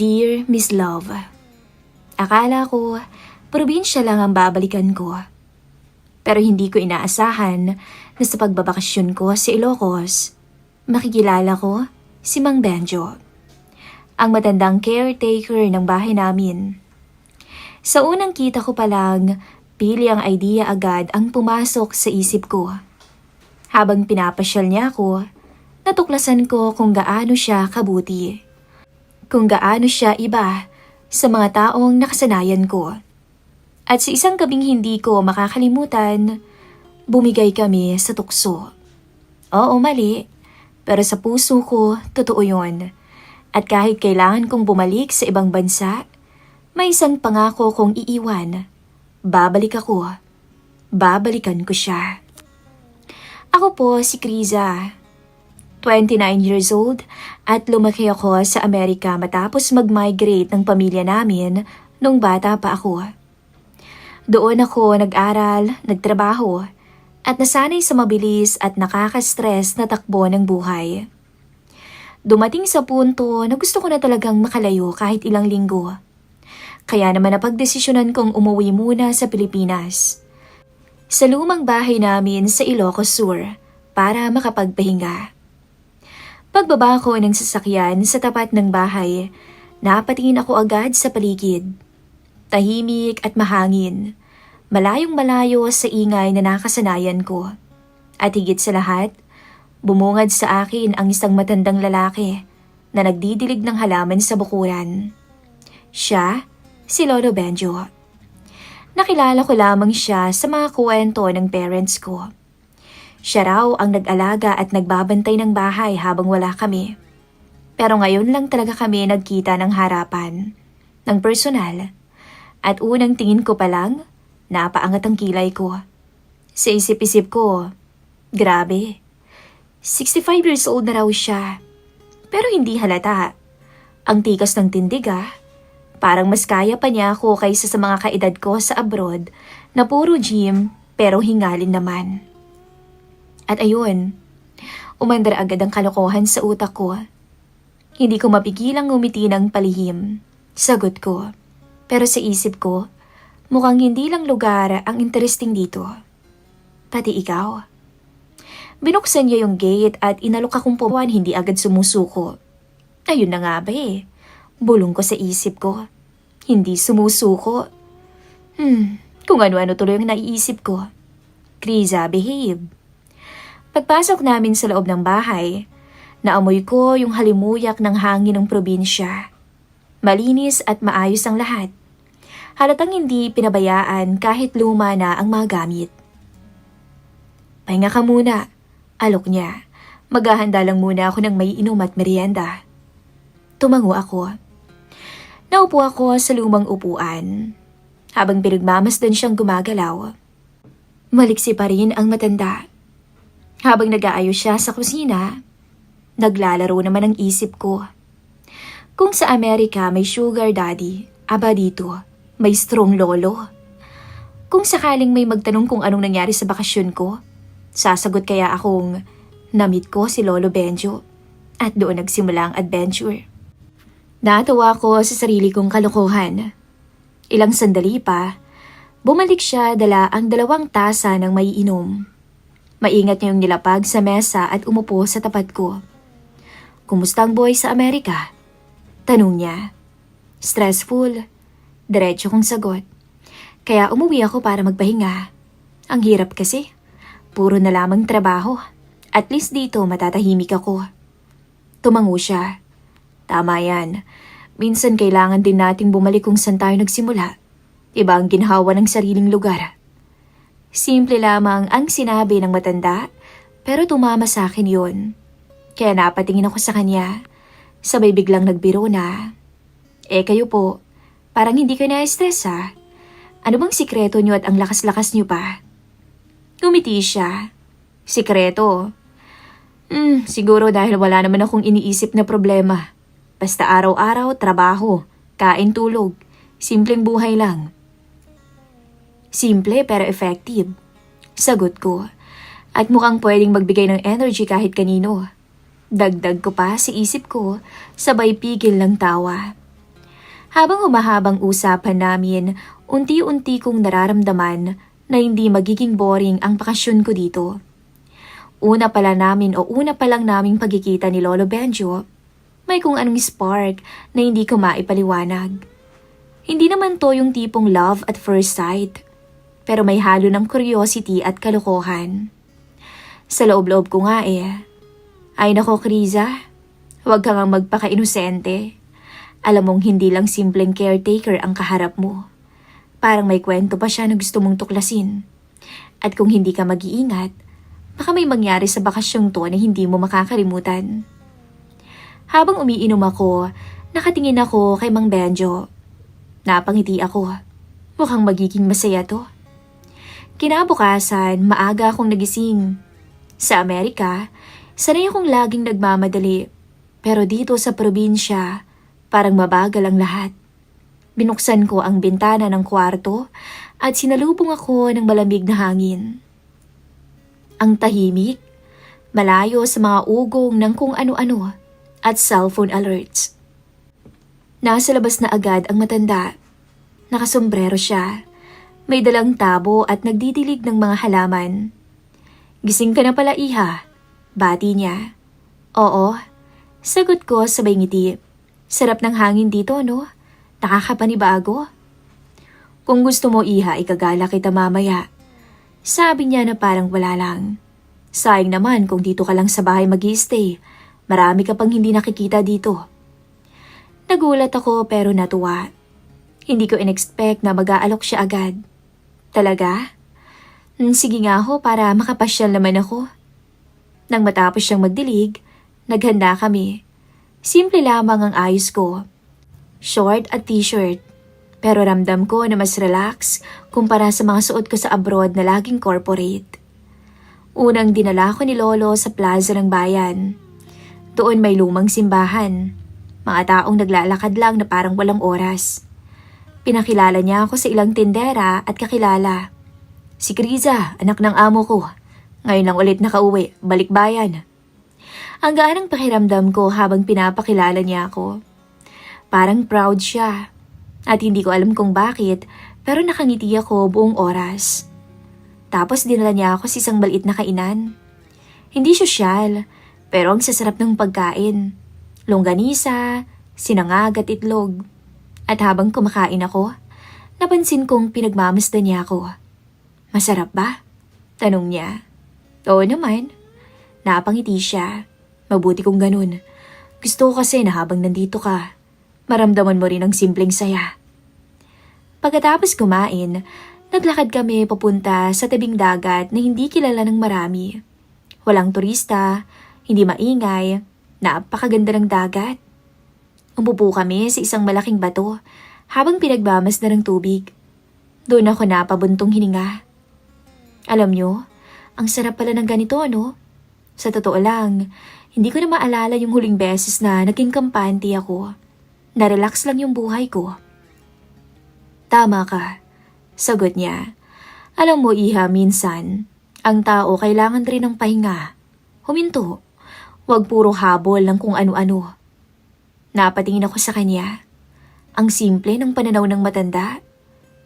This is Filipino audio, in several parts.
Dear Miss Love, akala ko probinsya lang ang babalikan ko. Pero hindi ko inaasahan na sa pagbabakasyon ko sa Ilocos, makikilala ko si Mang Benjo, ang matandang caretaker ng bahay namin. Sa unang kita ko pa lang, pili ang idea agad ang pumasok sa isip ko. Habang pinapasyal niya ako, natuklasan ko kung gaano siya kabuti. Kung gaano siya iba sa mga taong nakasanayan ko. At sa isang gabing hindi ko makakalimutan, bumigay kami sa tukso. Oo, mali, pero sa puso ko, totoo yun. At kahit kailangan kong bumalik sa ibang bansa, may isang pangako kong iiwan. Babalik ako. Babalikan ko siya. Ako po si Kriza. 29 years old at lumaki ako sa Amerika matapos mag-migrate ng pamilya namin nung bata pa ako. Doon ako nag-aral, nagtrabaho at nasanay sa mabilis at nakaka-stress na takbo ng buhay. Dumating sa punto na gusto ko na talagang makalayo kahit ilang linggo. Kaya naman napagdesisyonan kong umuwi muna sa Pilipinas. Sa lumang bahay namin sa Ilocos Sur para makapagpahinga. Pagbaba ko ng sasakyan sa tapat ng bahay, napatingin ako agad sa paligid. Tahimik at mahangin, malayong malayo sa ingay na nakasanayan ko. At higit sa lahat, bumungad sa akin ang isang matandang lalaki na nagdidilig ng halaman sa bukuran. Siya, si Lolo Benjo. Nakilala ko lamang siya sa mga kwento ng parents ko. Siya raw ang nag-alaga at nagbabantay ng bahay habang wala kami. Pero ngayon lang talaga kami nagkita ng harapan, ng personal. At unang tingin ko pa lang, napaangat ang kilay ko. Sa isip-isip ko, grabe, 65 years old na raw siya. Pero hindi halata. Ang tikas ng tindig ah. Parang mas kaya pa niya ako kaysa sa mga kaedad ko sa abroad na puro gym pero hingalin naman. At ayun, umandar agad ang kalokohan sa utak ko. Hindi ko mapigilang ngumiti ng palihim. Sagot ko. Pero sa isip ko, mukhang hindi lang lugar ang interesting dito. Pati ikaw. Binuksan niya yung gate at inalok akong puwan, hindi agad sumusuko. Ayun na nga ba eh. Bulong ko sa isip ko. Hindi sumusuko. Kung ano-ano tuloy ang naiisip ko. Kriza, behave. Pagpasok namin sa loob ng bahay, naamoy ko yung halimuyak ng hangin ng probinsya. Malinis at maayos ang lahat. Halatang hindi pinabayaan kahit luma na ang mga gamit. Pahinga ka muna, alok niya. Maghahanda lang muna ako ng may inom at merienda. Tumango ako. Naupo ako sa lumang upuan. Habang pinagmamasdan siyang gumagalaw. Maliksi pa rin ang matanda. Habang nag-aayos siya sa kusina, naglalaro naman ang isip ko. Kung sa Amerika may sugar daddy, aba dito, may strong lolo. Kung sakaling may magtanong kung anong nangyari sa bakasyon ko, sasagot kaya akong na-meet ko si Lolo Benjo at doon nagsimula ang adventure. Natawa ko sa sarili kong kalokohan. Ilang sandali pa, bumalik siya dala ang 2 tasa ng may inom. Maingat niya yung nilapag sa mesa at umupo sa tapat ko. Kumusta ang buhay sa Amerika? Tanong niya. Stressful. Diretso kong sagot. Kaya umuwi ako para magpahinga. Ang hirap kasi. Puro na lamang trabaho. At least dito matatahimik ako. Tumango siya. Tama yan. Minsan kailangan din nating bumalik kung saan tayo nagsimula. Iba ang ginhawa ng sariling lugar. Simple lamang ang sinabi ng matanda, pero tumama sa akin yun. Kaya napatingin ako sa kanya, sabay biglang nagbiro na. Kayo po, parang hindi kayo na-stress ha? Ano bang sikreto niyo at ang lakas-lakas niyo pa? Ngumiti siya. Sikreto? Siguro dahil wala naman akong iniisip na problema. Basta araw-araw, trabaho, kain, tulog, simpleng buhay lang. Simple pero effective. Sagot ko. At mukhang pwedeng magbigay ng energy kahit kanino. Dagdag ko pa sa isip ko, sabay pigil ng tawa. Habang humahabang usapan namin, unti-unti kong nararamdaman na hindi magiging boring ang bakasyon ko dito. Una pa lang naming pagkikita ni Lolo Benjo, may kung anong spark na hindi ko maipaliwanag. Hindi naman to yung tipong love at first sight, pero may halo ng curiosity at kalokohan. Sa loob-loob ko nga eh. Ay nako, Kriza, huwag kang magpaka-inosente. Alam mong hindi lang simpleng caretaker ang kaharap mo. Parang may kwento pa siya na gusto mong tuklasin. At kung hindi ka mag-iingat, baka may mangyari sa bakasyong to na hindi mo makakalimutan. Habang umiinom ako, nakatingin ako kay Mang Benjo. Napangiti ako. Mukhang magiging masaya to. Kinabukasan, maaga akong nagising. Sa Amerika, sanay akong laging nagmamadali. Pero dito sa probinsya, parang mabagal ang lahat. Binuksan ko ang bintana ng kwarto at sinalubong ako ng malamig na hangin. Ang tahimik, malayo sa mga ugong ng kung ano-ano at cellphone alerts. Nasa labas na agad ang matanda. Nakasombrero siya. May dalang tabo at nagdidilig ng mga halaman. Gising ka na pala, iha. Bati niya. Oo. Sagot ko sabay ngiti. Sarap ng hangin dito, no? Nakakapanibago. Kung gusto mo, iha, ikagala kita mamaya. Sabi niya na parang wala lang. Sayang naman kung dito ka lang sa bahay mag-i-stay. Marami ka pang hindi nakikita dito. Nagulat ako pero natuwa. Hindi ko in-expect na mag-aalok siya agad. Talaga? Sige nga ho para makapasyal naman ako. Nang matapos siyang magdilig, naghanda kami. Simple lamang ang ayos ko. Short at t-shirt. Pero ramdam ko na mas relax kumpara sa mga suot ko sa abroad na laging corporate. Unang dinala ko ni Lolo sa plaza ng bayan. Doon may lumang simbahan. Mga taong naglalakad lang na parang walang oras. Pinakilala niya ako sa ilang tindera at kakilala. Si Kriza, anak ng amo ko. Ngayon lang ulit nakauwi, balik bayan. Ang gaan ang pakiramdam ko habang pinapakilala niya ako. Parang proud siya. At hindi ko alam kung bakit, pero nakangiti ako buong oras. Tapos dinala niya ako sa isang maliit na kainan. Hindi sosyal, pero ang sasarap ng pagkain. Longganisa, sinangag at itlog. At habang kumakain ako, napansin kong pinagmamasdan niya ako. Masarap ba? Tanong niya. Oo naman. Napangiti siya. Mabuti kung ganun. Gusto ko kasi na habang nandito ka, maramdaman mo rin ang simpleng saya. Pagkatapos kumain, naglakad kami papunta sa tabing dagat na hindi kilala ng marami. Walang turista, hindi maingay, napakaganda ng dagat. Umupo kami sa isang malaking bato habang pinagmamasdan ng tubig. Doon ako napabuntong hininga. Alam nyo, ang sarap pala ng ganito, no? Sa totoo lang, hindi ko na maalala yung huling beses na naging kampante ako. Na-relax lang yung buhay ko. Tama ka, sagot niya. Alam mo, iha, minsan, ang tao kailangan rin ng pahinga. Huminto, huwag puro habol ng kung ano-ano. Napatingin ako sa kanya. Ang simple ng pananaw ng matanda,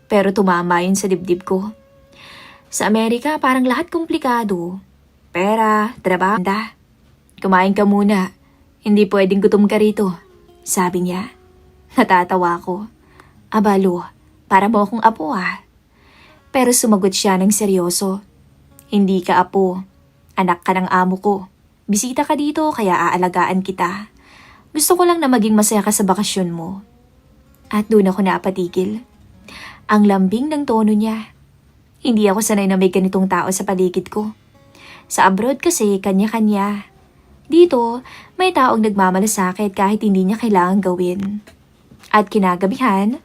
pero tumama yun sa dibdib ko. Sa Amerika, parang lahat komplikado. Pera, trabaho. Kumain ka muna. Hindi pwedeng gutom ka rito. Sabi niya. Natatawa ko. Abalo, para mo akong apo ah. Pero sumagot siya ng seryoso. Hindi ka apo. Anak ka ng amo ko. Bisita ka dito kaya aalagaan kita. Gusto ko lang na maging masaya ka sa bakasyon mo. At doon ako napatigil. Ang lambing ng tono niya. Hindi ako sanay na may ganitong tao sa paligid ko. Sa abroad kasi kanya-kanya. Dito, may taong nagmamalasakit kahit hindi niya kailangan gawin. At kinagabihan,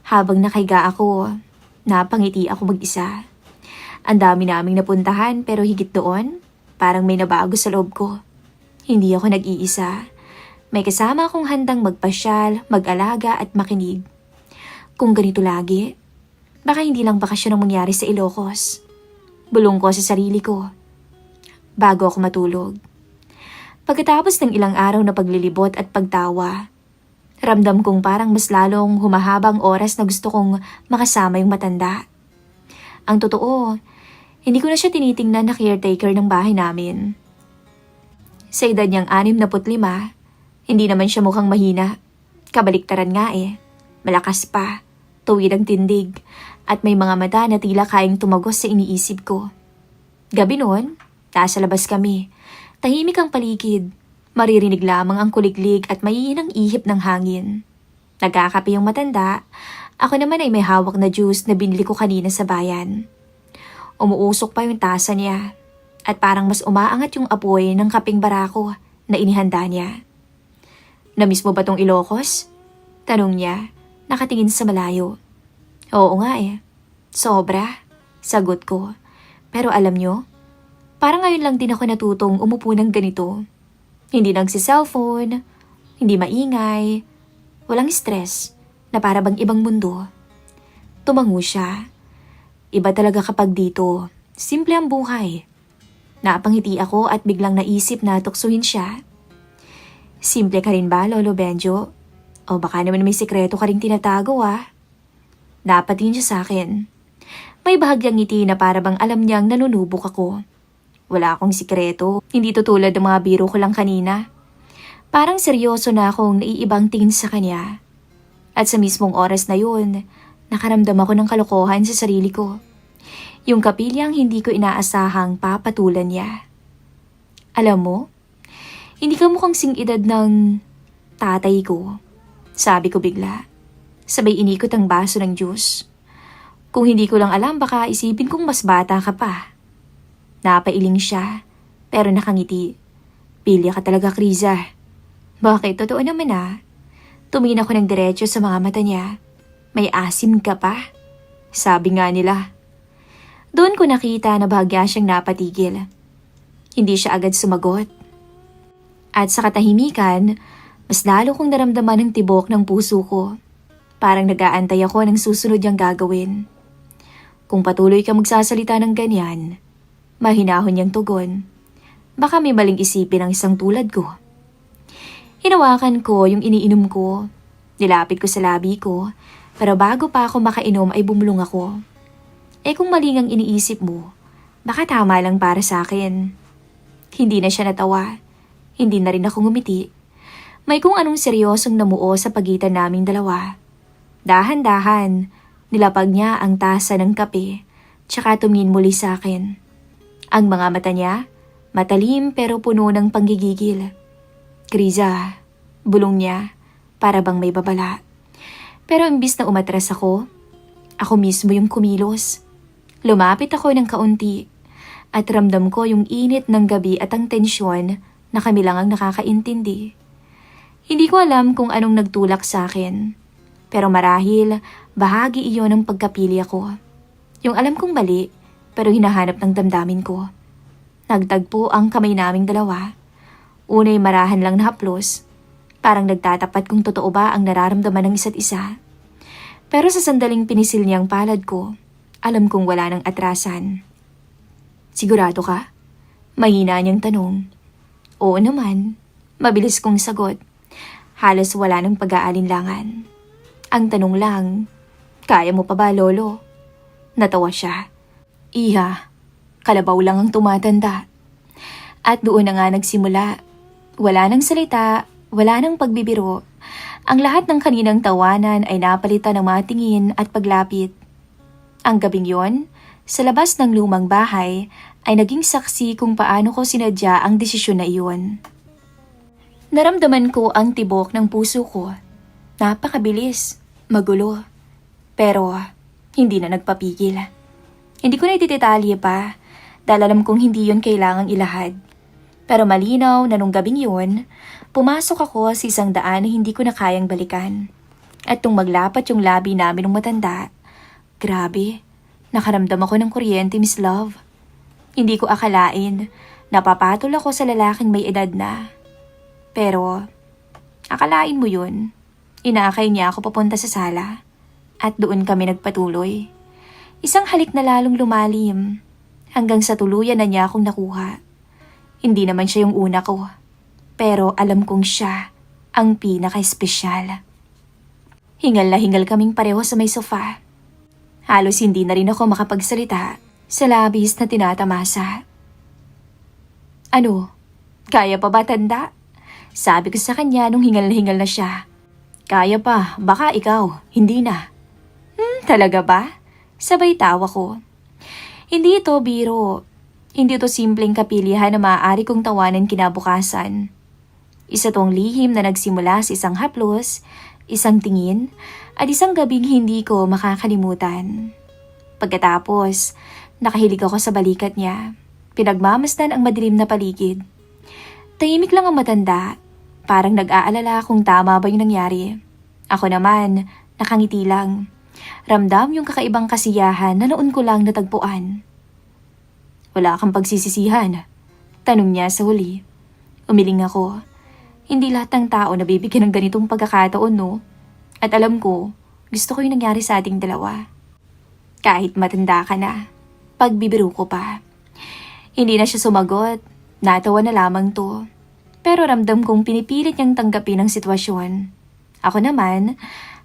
habang nakahiga ako, napangiti ako mag-isa. Ang dami naming napuntahan pero higit doon, parang may nabago sa loob ko. Hindi ako nag-iisa. May kasama akong handang magpasyal, mag-alaga at makinig. Kung ganito lagi, baka hindi lang bakasyon ang mangyari sa Ilocos. Bulong ko sa sarili ko. Bago ako matulog. Pagkatapos ng ilang araw na paglilibot at pagtawa, Ramdam kong parang mas lalong humahabang oras na gusto kong makasama yung matanda. Ang totoo, hindi ko na siya tinitingnan na caretaker ng bahay namin. Sa edad niyang 65, hindi naman siya mukhang mahina. Kabaliktaran nga eh. Malakas pa, tuwid ang tindig, at may mga mata na tila kayang tumagos sa iniisip ko. Gabi noon, nasa labas kami. Tahimik ang paligid. Maririnig lamang ang kuliglig at maiinang ihip ng hangin. Nagkakape yung matanda. Ako naman ay may hawak na juice na binili ko kanina sa bayan. Umuusok pa yung tasa niya at parang mas umaangat yung apoy ng kaping barako na inihanda niya. "Namiss mo ba tong Ilocos?" Tanong niya, nakatingin sa malayo. "Oo nga eh. Sobra," sagot ko. "Pero alam nyo, parang ngayon lang din ako natutong umupo ng ganito. Hindi nagsi-cellphone, hindi maingay, walang stress, na para bang ibang mundo." Tumango siya. Iba talaga kapag dito. Simple ang buhay. Napangiti ako at biglang naisip na tuksuhin siya. "Simple ka rin ba, Lolo Benjo? O baka naman may sikreto ka ring tinatago ah?" Napatingin siya sa akin. May bahagyang ngiti na para bang alam niyang nanunubok ako. Wala akong sikreto, hindi tutulad ng mga biro ko lang kanina. Parang seryoso na akong naiibang tingin sa kanya. At sa mismong oras na yun, nakaramdam ako ng kalokohan sa sarili ko. Yung kapilyang hindi ko inaasahang papatulan niya. "Alam mo, hindi ka mukhang sing-edad ng tatay ko," sabi ko bigla. Sabay inikot ang baso ng juice. "Kung hindi ko lang alam, baka isipin kong mas bata ka pa." Napailing siya, pero nakangiti. "Pilya ka talaga, Kriza." "Bakit? Totoo naman ah." Tumingin ako ng diretso sa mga mata niya. "May asim ka pa," sabi nga nila. Doon ko nakita na bahagya siyang napatigil. Hindi siya agad sumagot. At sa katahimikan, mas lalo kong naramdaman ang tibok ng puso ko. Parang nag-aantay ako ng susunod niyang gagawin. Kung patuloy ka magsasalita ng ganyan, mahinahon niyang tugon, baka may maling isipin ang isang tulad ko. Hinawakan ko yung iniinom ko. Nilapit ko sa labi ko, pero bago pa ako makainom ay bumulong ako. Kung maling ang iniisip mo, baka tama lang para sa akin. Hindi na siya natawa. Hindi na rin ako ngumiti. May kung anong seryosong namuo sa pagitan naming dalawa. Dahan-dahan, nilapag niya ang tasa ng kape, tsaka tumingin muli sa akin. Ang mga mata niya, matalim pero puno ng panggigigil. "Kriza," bulong niya, para bang may babala. Pero imbis na umatras ako mismo yung kumilos. Lumapit ako ng kaunti at ramdam ko yung init ng gabi at ang tensyon na kami lang ang nakakaintindi. Hindi ko alam kung anong nagtulak sa akin, pero marahil bahagi iyon ng pagkapili ako. Yung alam kong mali, pero hinahanap ng damdamin ko. Nagtagpo ang kamay naming dalawa. Unay marahan lang na haplos, parang nagtatapat kung totoo ba ang nararamdaman ng isa't isa. Pero sa sandaling pinisil niyang palad ko, alam kong wala nang atrasan. "Sigurado ka?" Mahina niyang tanong. "Oo naman," mabilis kong sagot. Halos wala nang pag-aalinlangan. Ang tanong lang, "Kaya mo pa ba, Lolo?" Natawa siya. "Iha, kalabaw lang ang tumatanda." At doon na nga nagsimula. Wala nang salita, wala nang pagbibiro. Ang lahat ng kaninang tawanan ay napalitan ng mga tingin at paglapit. Ang gabing yon, sa labas ng lumang bahay, ay naging saksi kung paano ko sinadya ang desisyon na iyon. Naramdaman ko ang tibok ng puso ko. Napakabilis, magulo, pero hindi na nagpapigil. Hindi ko na itidetalye pa dahil alam kong hindi yon kailangang ilahad. Pero malinaw na nung gabing yun, pumasok ako sa isang daan na hindi ko na kayang balikan. At nung maglapat yung labi namin ng matanda, grabe, nakaramdam ako ng kuryente, Miss Love. Hindi ko akalain, napapatol ako sa lalaking may edad na. Pero, akalain mo yun, inaakay niya ako papunta sa sala. At doon kami nagpatuloy. Isang halik na lalong lumalim, hanggang sa tuluyan na niya akong nakuha. Hindi naman siya yung una ko, pero alam kong siya ang pinaka-espesyal. Hingal na hingal kaming pareho sa may sofa. Halos hindi na rin ako makapagsalita sa labis na tinatamasa. Ano? Kaya pa ba, tanda? Sabi ko sa kanya nung hingal na siya. Kaya pa, baka ikaw, hindi na. Talaga ba? Sabay tawa ko. Hindi ito biro. Hindi ito simpleng kapilihan na maaari kong tawanan kinabukasan. Isa tong lihim na nagsimula sa isang haplos, isang tingin, at isang gabing hindi ko makakalimutan. Pagkatapos, nakahilig ako sa balikat niya. Pinagmamasdan ang madilim na paligid. Tahimik lang ang matanda, parang nag-aalala kung tama ba yung nangyari. Ako naman, nakangiti lang. Ramdam yung kakaibang kasiyahan na noon ko lang natagpuan. Wala kang pagsisisihan? Tanong niya sa huli. Umiling ako. Hindi lahat ng tao nabibigyan ng ganitong pagkakataon, no? At alam ko, gusto ko yung nangyari sa ating dalawa. Kahit matanda ka na, pagbibiro ko pa. Hindi na siya sumagot, natawa na lamang to. Pero ramdam kong pinipilit niyang tanggapin ang sitwasyon. Ako naman,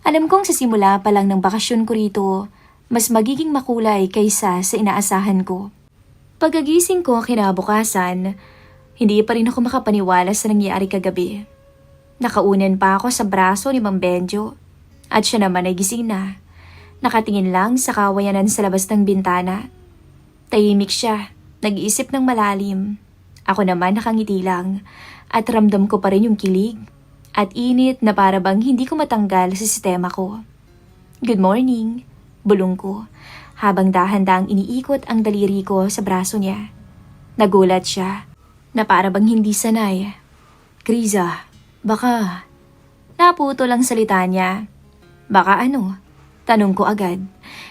alam kong sa simula pa lang ng bakasyon ko rito, mas magiging makulay kaysa sa inaasahan ko. Pagkagising ko kinabukasan, hindi pa rin ako makapaniwala sa nangyari kagabi. Nakaunan pa ako sa braso ni Mang Benjo at siya naman ay gising na. Nakatingin lang sa kawayanan sa labas ng bintana. Tahimik siya, nag-iisip ng malalim. Ako naman nakangiti lang at ramdam ko pa rin yung kilig at init na para bang hindi ko matanggal sa sistema ko. Good morning, bulong ko habang dahan-dahang iniikot ang daliri ko sa braso niya. Nagulat siya na para bang hindi sanay. Kriza, baka... Naputo lang salita niya. Baka ano? Tanong ko agad,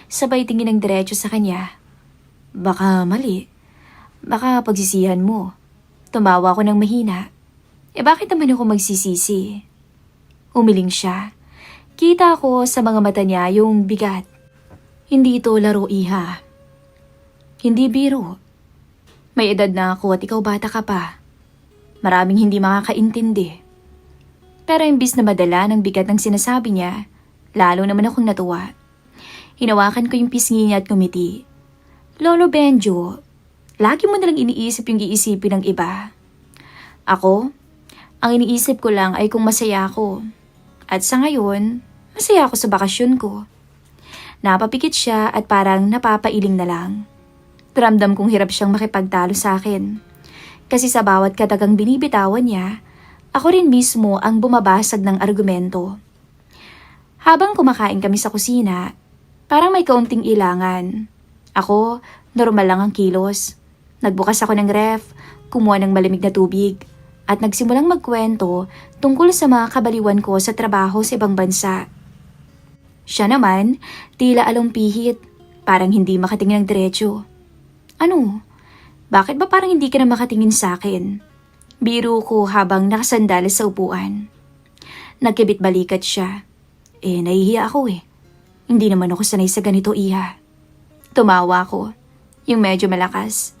sabay tingin ng diretso sa kanya. Baka mali. Baka pagsisihan mo. Tumawa ko ng mahina. Bakit naman ako magsisisi? Umiling siya. Kita ko sa mga mata niya yung bigat. Hindi ito laro, iha. Hindi biro. May edad na ako at ikaw bata ka pa. Maraming hindi makakaintindi. Pero imbis na madala ng bigat ng sinasabi niya, lalo naman akong natuwa. Hinawakan ko yung pisngi niya at ngumiti. Lolo Benjo, lagi mo nalang iniisip yung iisipin ng iba. Ako? Ang iniisip ko lang ay kung masaya ako. At sa ngayon, masaya ako sa bakasyon ko. Napapikit siya at parang napapailing na lang. Ramdam kong hirap siyang makipagtalo sa akin. Kasi sa bawat katagang binibitawan niya, ako rin mismo ang bumabasag ng argumento. Habang kumakain kami sa kusina, parang may kaunting ilangan. Ako, normal lang ang kilos. Nagbukas ako ng ref, kumuha ng malamig na tubig, at nagsimulang magkwento tungkol sa mga kabaliwan ko sa trabaho sa ibang bansa. Siya naman, tila alumpihit, parang hindi makatingin ng diretso. Ano? Bakit ba parang hindi ka na makatingin sa akin? Biro ko habang nakasandal sa upuan. Nagkibit balikat siya. Nahihiya ako eh. Hindi naman ako sanay sa ganito, iha. Tumawa ko, yung medyo malakas.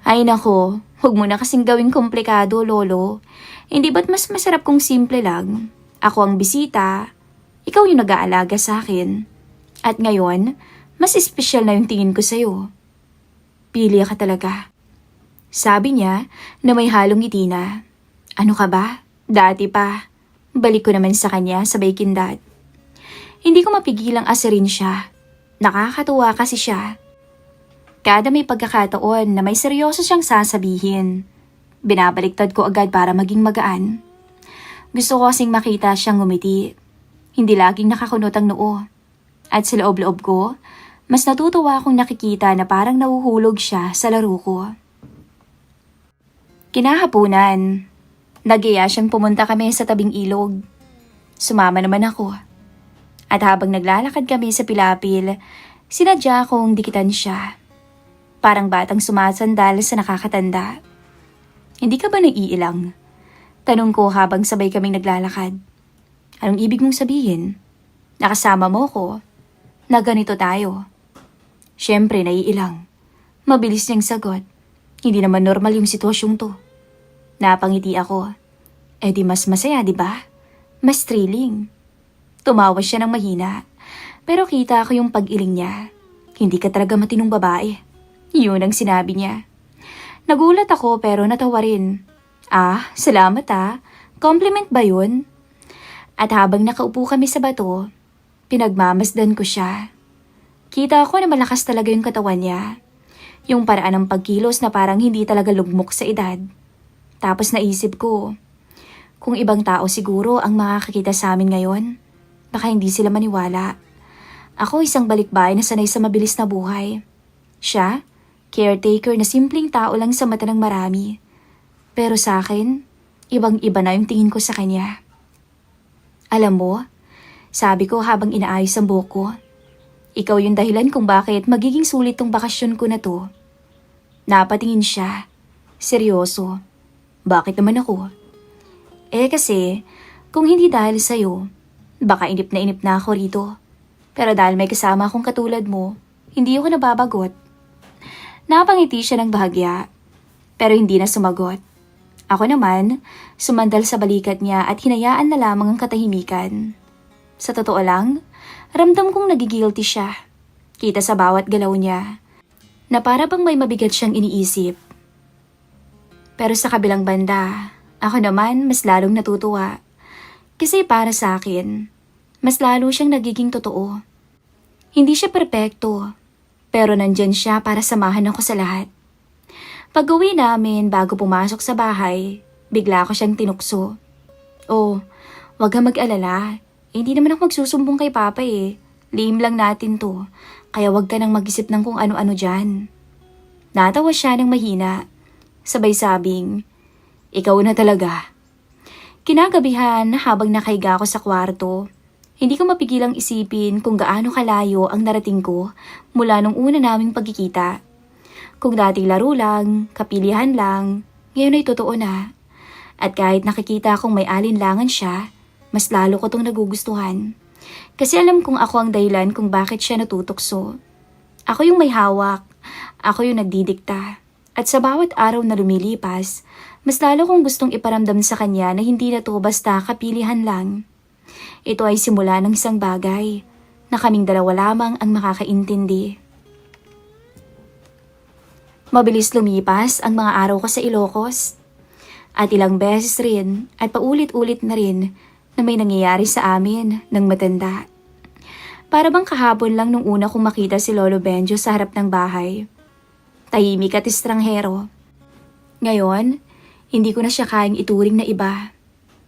Ay nako, huwag mo na kasing gawing komplikado, lolo. Hindi ba't mas masarap kung simple lang? Ako ang bisita, ikaw yung nag-aalaga sa akin. At ngayon, mas espesyal na yung tingin ko sa'yo. Pili ka talaga. Sabi niya na may halong ngiti na. Ano ka ba? Dati pa. Balik ko naman sa kanya sabay kindat. Hindi ko mapigilang asarin siya. Nakakatuwa kasi siya. Kada may pagkakataon na may seryoso siyang sasabihin, binabaliktad ko agad para maging magaan. Gusto ko kasing makita siyang ngumiti. Hindi laging nakakunot ang noo. At sa loob-loob ko, mas natutuwa akong nakikita na parang nahuhulog siya sa laro ko. Kinahaponan, nag-iya siyang pumunta kami sa tabing ilog. Sumama naman ako. At habang naglalakad kami sa pilapil, sinadya kong dikitan siya. Parang batang sumasandal sa nakakatanda. Hindi ka ba naiilang? Tanong ko habang sabay kaming naglalakad. Anong ibig mong sabihin? Nakasama mo ko? Na ganito tayo? Siyempre naiilang. Mabilis niyang sagot. Hindi naman normal yung sitwasyong to. Napangiti ako. Di mas masaya, di ba? Mas thrilling. Tumawa siya ng mahina. Pero kita ko yung pag-iling niya. Hindi ka talaga matinong babae. Yun ang sinabi niya. Nagulat ako pero natawa rin. Ah, salamat ah. Compliment ba yun? At habang nakaupo kami sa bato, pinagmamasdan ko siya. Kita ko na malakas talaga yung katawan niya. Yung paraan ng pagkilos na parang hindi talaga lugmok sa edad. Tapos naisip ko, kung ibang tao siguro ang makakakita sa amin ngayon, baka hindi sila maniwala. Ako isang balikbayan na sanay sa mabilis na buhay. Siya, caretaker na simpleng tao lang sa mata ng marami. Pero sa akin, ibang-iba na yung tingin ko sa kanya. Alam mo, sabi ko habang inaayos ang buhok ko, ikaw yung dahilan kung bakit magiging sulit tong bakasyon ko na to. Napatingin siya. Seryoso. Bakit naman ako? Kasi, kung hindi dahil sa'yo, baka inip na ako rito. Pero dahil may kasama akong katulad mo, hindi ako nababagot. Napangiti siya ng bahagya, pero hindi na sumagot. Ako naman, sumandal sa balikat niya at hinayaan na lamang ang katahimikan. Sa totoo lang, ramdam kong nagigilty siya. Kita sa bawat galaw niya, na para bang may mabigat siyang iniisip. Pero sa kabilang banda, ako naman mas lalong natutuwa. Kasi para sa akin, mas lalo siyang nagiging totoo. Hindi siya perpekto, pero nandyan siya para samahan ako sa lahat. Pag-uwi namin bago pumasok sa bahay, bigla ko siyang tinukso. Oh, wag kang mag-alala. Hindi naman ako magsusumbong kay Papa eh. Lihim lang natin to, kaya wag ka nang mag-isip ng kung ano-ano dyan. Natawa siya ng mahina. Sabay sabing, ikaw na talaga. Kinagabihan habang nakahiga ako sa kwarto, hindi ko mapigilang isipin kung gaano kalayo ang narating ko mula nung una naming pagkikita. Kung dati laro lang, kapilihan lang, ngayon ay totoo na. At kahit nakikita kong may alinlangan siya, mas lalo ko tong nagugustuhan. Kasi alam kong ako ang dahilan kung bakit siya natutokso. Ako yung may hawak, ako yung nagdidikta. At sa bawat araw na lumilipas, mas lalo kong gustong iparamdam sa kanya na hindi na to basta kapilihan lang. Ito ay simula ng isang bagay na kaming dalawa lamang ang makakaintindi. Mabilis lumipas ang mga araw ko sa Ilocos. At ilang beses rin at paulit-ulit na rin na may nangyayari sa amin ng matanda. Para bang kahapon lang nung una kong makita si Lolo Benjo sa harap ng bahay. Tahimik at estranghero. Ngayon, hindi ko na siya kayang ituring na iba.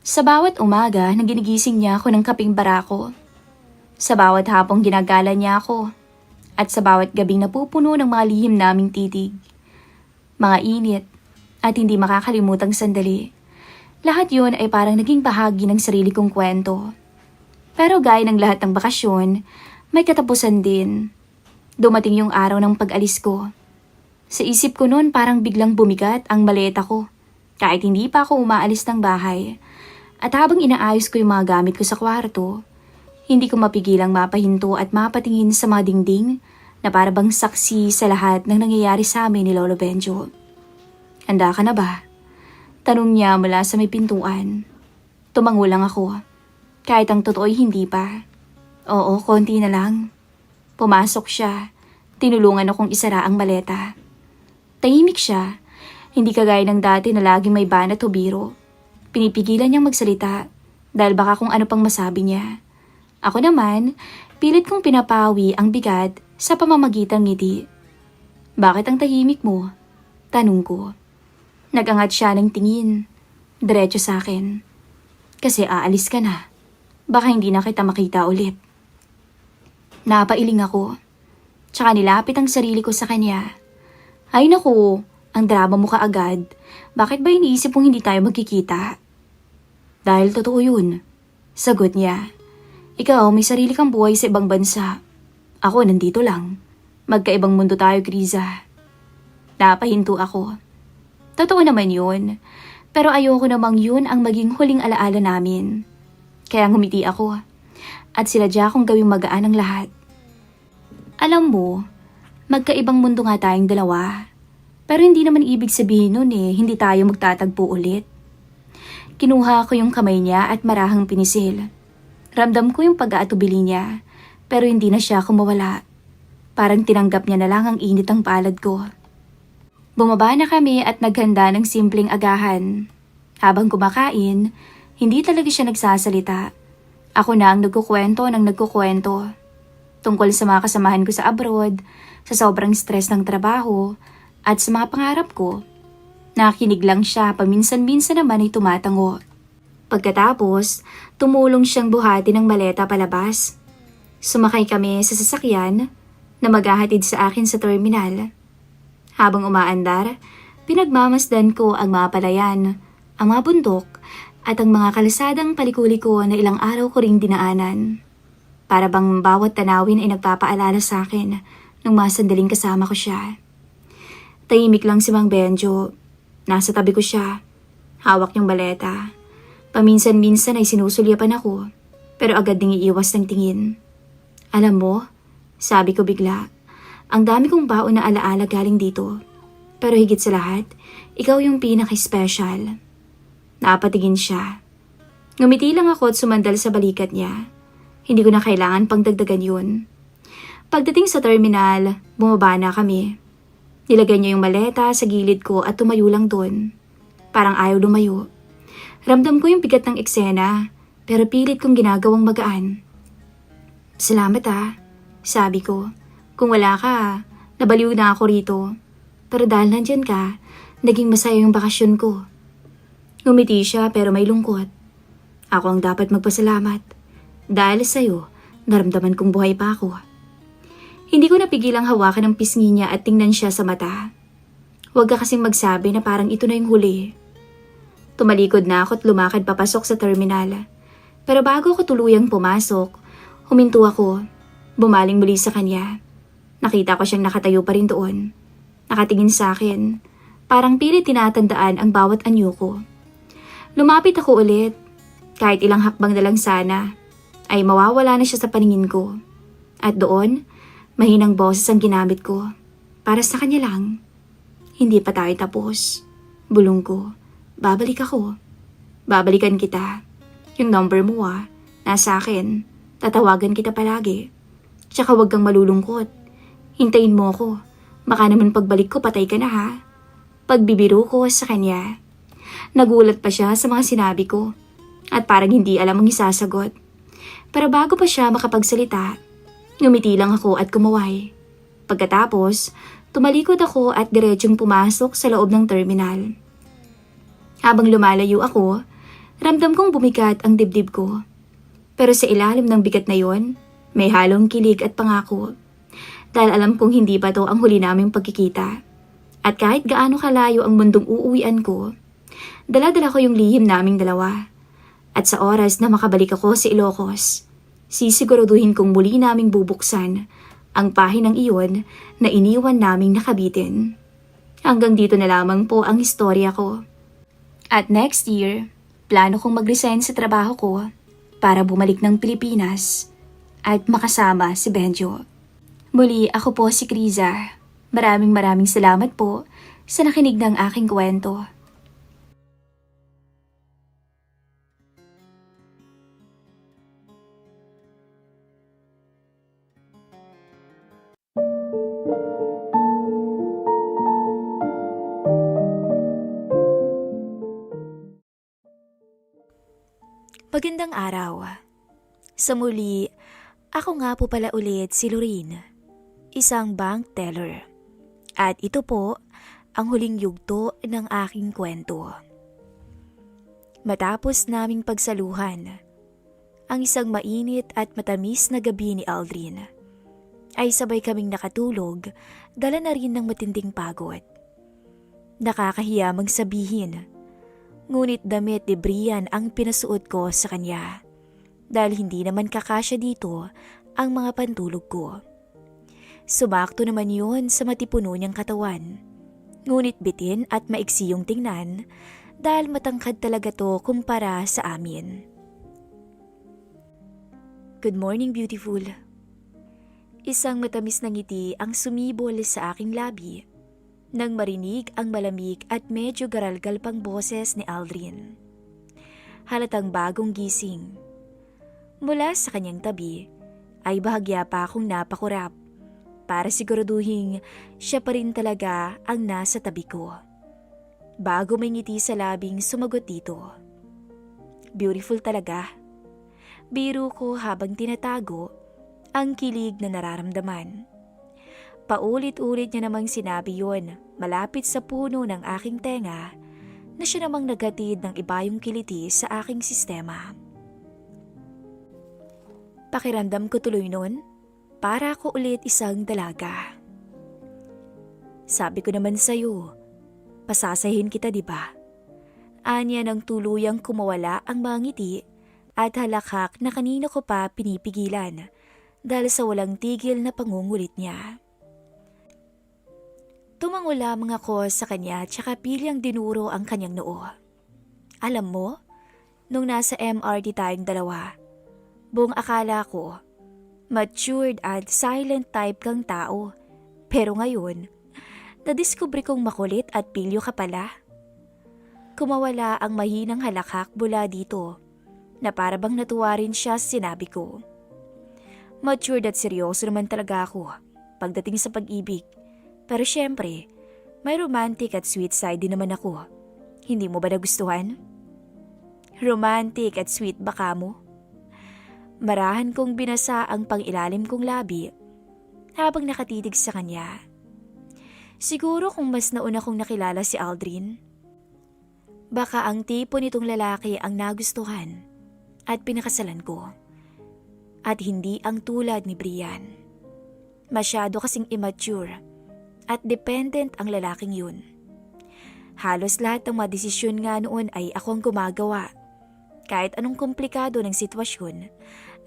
Sa bawat umaga na ginigising niya ako ng kaping barako. Sa bawat hapong ginagala niya ako. At sa bawat gabing napupuno ng mga lihim naming titig. Mga init at hindi makakalimutang sandali. Lahat yun ay parang naging bahagi ng sarili kong kwento. Pero gaya ng lahat ng bakasyon, may katapusan din. Dumating yung araw ng pag-alis ko. Sa isip ko noon parang biglang bumigat ang maleta ko, kahit hindi pa ako umaalis ng bahay. At habang inaayos ko yung mga gamit ko sa kwarto, hindi ko mapigilang mapahinto at mapatingin sa mga dingding na para bang saksi sa lahat ng nangyayari sa amin ni Lolo Benjo. Handa ka na ba? Tanong niya mula sa may pintuan. Tumango lang ako, kahit ang totoo'y hindi pa. Oo, konti na lang. Pumasok siya, tinulungan akong isara ang maleta. Tahimik siya, hindi kagaya ng dati na laging may banat o biro. Pinipigilan niyang magsalita dahil baka kung ano pang masabi niya. Ako naman, pilit kong pinapawi ang bigat sa pamamagitan ngiti. Bakit ang tahimik mo? Tanong ko. Nagangat siya ng tingin, diretso sa akin. Kasi aalis ka na. Baka hindi na kita makita ulit. Napailing ako. Tsaka nilapit ang sarili ko sa kanya. Ay naku, ang drama mo kaagad. Bakit ba iniisip mong hindi tayo magkikita? Dahil totoo yun. Sagot niya. Ikaw, may sarili kang buhay sa ibang bansa. Ako, nandito lang. Magkaibang mundo tayo, Kriza. Napahinto ako. Totoo naman yun. Pero ayoko namang yun ang maging huling alaala namin. Kaya ngumiti ako. At sinadya kong gawing magaan ang lahat. Alam mo, magkaibang mundo nga tayong dalawa. Pero hindi naman ibig sabihin nun hindi tayo magtatagpo ulit. Kinuha ko yung kamay niya at marahang pinisil. Ramdam ko yung pag-aatubili niya, pero hindi na siya kumawala. Parang tinanggap niya na lang ang init ng palad ko. Bumaba na kami at naghanda ng simpleng agahan. Habang kumakain, hindi talaga siya nagsasalita. Ako na ang nagkukwento ng nagkukwento. Tungkol sa mga kasamahan ko sa abroad, sa sobrang stress ng trabaho, at sa mga pangarap ko. Nakikinig lang siya, paminsan-minsan naman ay tumatango. Pagkatapos, tumulong siyang buhati ng maleta palabas. Sumakay kami sa sasakyan na maghahatid sa akin sa terminal. Habang umaandar, pinagmamasdan ko ang mga palayan, ang mga bundok, at ang mga kalasadang palikuliko na ilang araw ko ring dinaanan. Para bang bawat tanawin ay nagpapaalala sa akin nung mga sandaling kasama ko siya. Tahimik lang si Mang Benjo. Nasa tabi ko siya. Hawak yung maleta. Paminsan-minsan ay sinusulyapan ako, pero agad ding iiwas ng tingin. Alam mo, sabi ko bigla, ang dami kong baon na alaala galing dito. Pero higit sa lahat, ikaw yung pinaka-special. Napatigin siya. Ngumiti lang ako at sumandal sa balikat niya. Hindi ko na kailangan pang dagdagan yun. Pagdating sa terminal, bumaba na kami. Nilagay niya yung maleta sa gilid ko at tumayo lang doon. Parang ayaw lumayo. Ramdam ko yung bigat ng eksena, pero pilit kong ginagawang magaan. Salamat sabi ko. Kung wala ka, nabaliw na ako rito. Pero dahil nandyan ka, naging masaya yung bakasyon ko. Ngumiti siya pero may lungkot. Ako ang dapat magpasalamat. Dahil sa'yo, naramdaman kong buhay pa ako. Hindi ko napigilang hawakan ang pisngi niya at tingnan siya sa mata. Huwag ka kasing magsabi na parang ito na yung huli. Tumalikod na ako at lumakad papasok sa terminal. Pero bago ako tuluyang pumasok, huminto ako. Bumaling muli sa kanya. Nakita ko siyang nakatayo pa rin doon. Nakatingin sa akin. Parang pilit tinatandaan ang bawat anyo ko. Lumapit ako ulit. Kahit ilang hakbang na lang sana, ay mawawala na siya sa paningin ko. At doon, mahinang boses ang ginamit ko. Para sa kanya lang. Hindi pa tayo tapos. Bulong ko. Babalik ako. Babalikan kita. Yung number mo nasa akin. Tatawagan kita palagi. Tsaka huwag kang malulungkot. Hintayin mo ako. Baka naman pagbalik ko patay ka na Pagbibiro ko sa kanya. Nagulat pa siya sa mga sinabi ko. At parang hindi alam ang isasagot. Pero bago pa siya makapagsalita, ngumiti lang ako at kumaway. Pagkatapos, tumalikod ako at diretsyong pumasok sa loob ng terminal. Habang lumalayo ako, ramdam kong bumigat ang dibdib ko. Pero sa ilalim ng bigat na yon, may halong kilig at pangako. Dahil alam kong hindi pa to ang huli naming pagkikita. At kahit gaano kalayo ang mundong uuwian ko, dala-dala ko yung lihim naming dalawa. At sa oras na makabalik ako sa Ilocos, sisiguraduhin kong muli naming bubuksan ang pahinang iyon na iniwan naming nakabitin. Hanggang dito na lamang po ang istorya ko. At next year, plano kong mag-resign sa trabaho ko para bumalik ng Pilipinas at makasama si Benjo. Muli, ako po si Criza. Maraming salamat po sa nakinig ng aking kwento. Magandang araw. Sa muli, ako nga po pala ulit si Lorene, isang bank teller. At ito po ang huling yugto ng aking kwento. Matapos naming pagsaluhan, ang isang mainit at matamis na gabi ni Aldrin, ay sabay kaming nakatulog, dala na rin ng matinding pagod. Nakakahiya magsabihin, ngunit damit ni Brian ang pinasuot ko sa kanya dahil hindi naman kakasya dito ang mga pantulog ko. Sumakto naman yun sa matipuno niyang katawan, ngunit bitin at maiksi yung tingnan dahil matangkad talaga to kumpara sa amin. Good morning, beautiful. Isang matamis na ngiti ang sumibol sa aking labi nang marinig ang malamig at medyo garalgal pang boses ni Aldrin. Halatang bagong gising. Mula sa kanyang tabi, ay bahagya pa akong napakurap para siguraduhin siya pa rin talaga ang nasa tabi ko. Bago may ngiti sa labing sumagot dito. Beautiful talaga. Biro ko habang tinatago ang kilig na nararamdaman. Paulit-ulit niya namang sinabi yon malapit sa puno ng aking tenga na siya namang naghatid ng ibayong kiliti sa aking sistema. Pakiramdam ko tuloy nun, para ako ulit isang dalaga. Sabi ko naman sa'yo, pasasahin kita diba? Anya nang tuluyang kumawala ang mga ngiti at halakhak na kanina ko pa pinipigilan dahil sa walang tigil na pangungulit niya. Tumango lamang ako sa kanya tsaka pilyang dinuro ang kanyang noo. Alam mo, nung nasa MRT tayong dalawa, buong akala ko, matured at silent type kang tao. Pero ngayon, nadiskubre kong makulit at pilyo ka pala. Kumawala ang mahinang halakhak mula dito na para bang natuwa rin siya sa sinabi ko. Matured at seryoso naman talaga ako pagdating sa pag-ibig. Pero syempre, may romantic at sweet side din naman ako. Hindi mo ba nagustuhan? Romantic at sweet ba ka mo? Marahan kong binasa ang pangilalim kong labi habang nakatitig sa kanya. Siguro kung mas nauna kong nakilala si Aldrin, baka ang tipo nitong lalaki ang nagustuhan at pinakasalan ko. At hindi ang tulad ni Brian. Masyado kasing immature at dependent ang lalaking yun. Halos lahat ng mga desisyon nga noon ay ako ang gumagawa. Kahit anong komplikado ng sitwasyon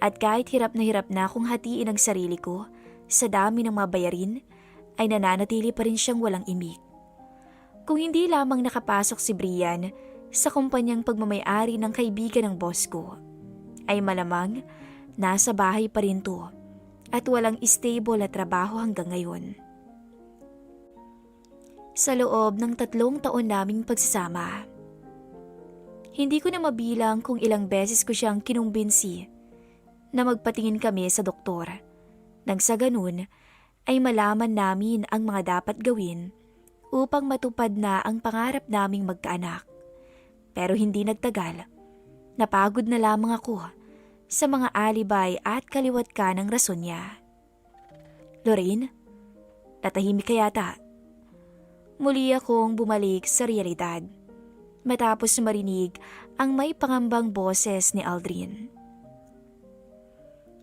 at kahit hirap na akong hatiin ang sarili ko sa dami ng mga bayarin, ay nananatili pa rin siyang walang imik. Kung hindi lamang nakapasok si Brian sa kumpanyang pagmamayari ng kaibigan ng boss ko, ay malamang nasa bahay pa rin to at walang stable na trabaho hanggang ngayon. Sa loob ng 3 taon naming pagsasama, hindi ko na mabilang kung ilang beses ko siyang kinumbinsi na magpatingin kami sa doktor. Nang sa ganun ay malaman namin ang mga dapat gawin upang matupad na ang pangarap naming magkaanak. Pero hindi nagtagal, napagod na lamang ako sa mga alibay at kaliwat ka ng rason niya. Lorraine, natahimik ka yata. Muli akong bumalik sa realidad matapos marinig ang may pangambang boses ni Aldrin.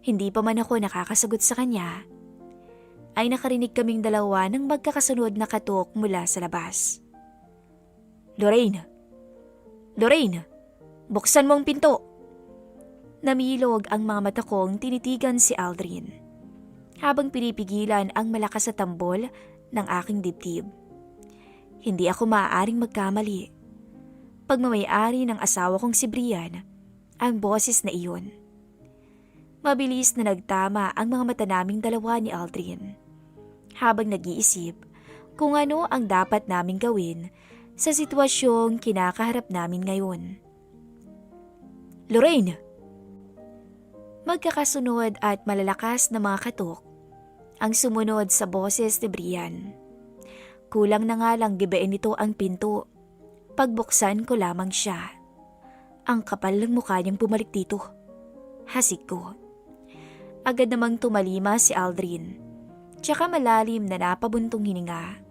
Hindi pa man ako nakakasagot sa kanya, ay nakarinig kaming dalawa ng magkakasunod na katok mula sa labas. Lorraine! Lorraine! Buksan mo ang pinto! Namilog ang mga mata kong tinitigan si Aldrin habang pinipigilan ang malakas na tambol ng aking dibdib. Hindi ako maaaring magkamali. Pagmamayari ng asawa kong si Brian, ang boses na iyon. Mabilis na nagtama ang mga mata naming dalawa ni Aldrin habang nag-iisip kung ano ang dapat naming gawin sa sitwasyong kinakaharap namin ngayon. Lorraine! Magkakasunod at malalakas na mga katok ang sumunod sa boses ni Brian. Kulang na nga lang gibain nito ang pinto. Pagbuksan ko lamang siya. Ang kapal ng mukha niyang bumalik dito. Hasik ko. Agad namang tumalima si Aldrin. Tsaka malalim na napabuntong hininga.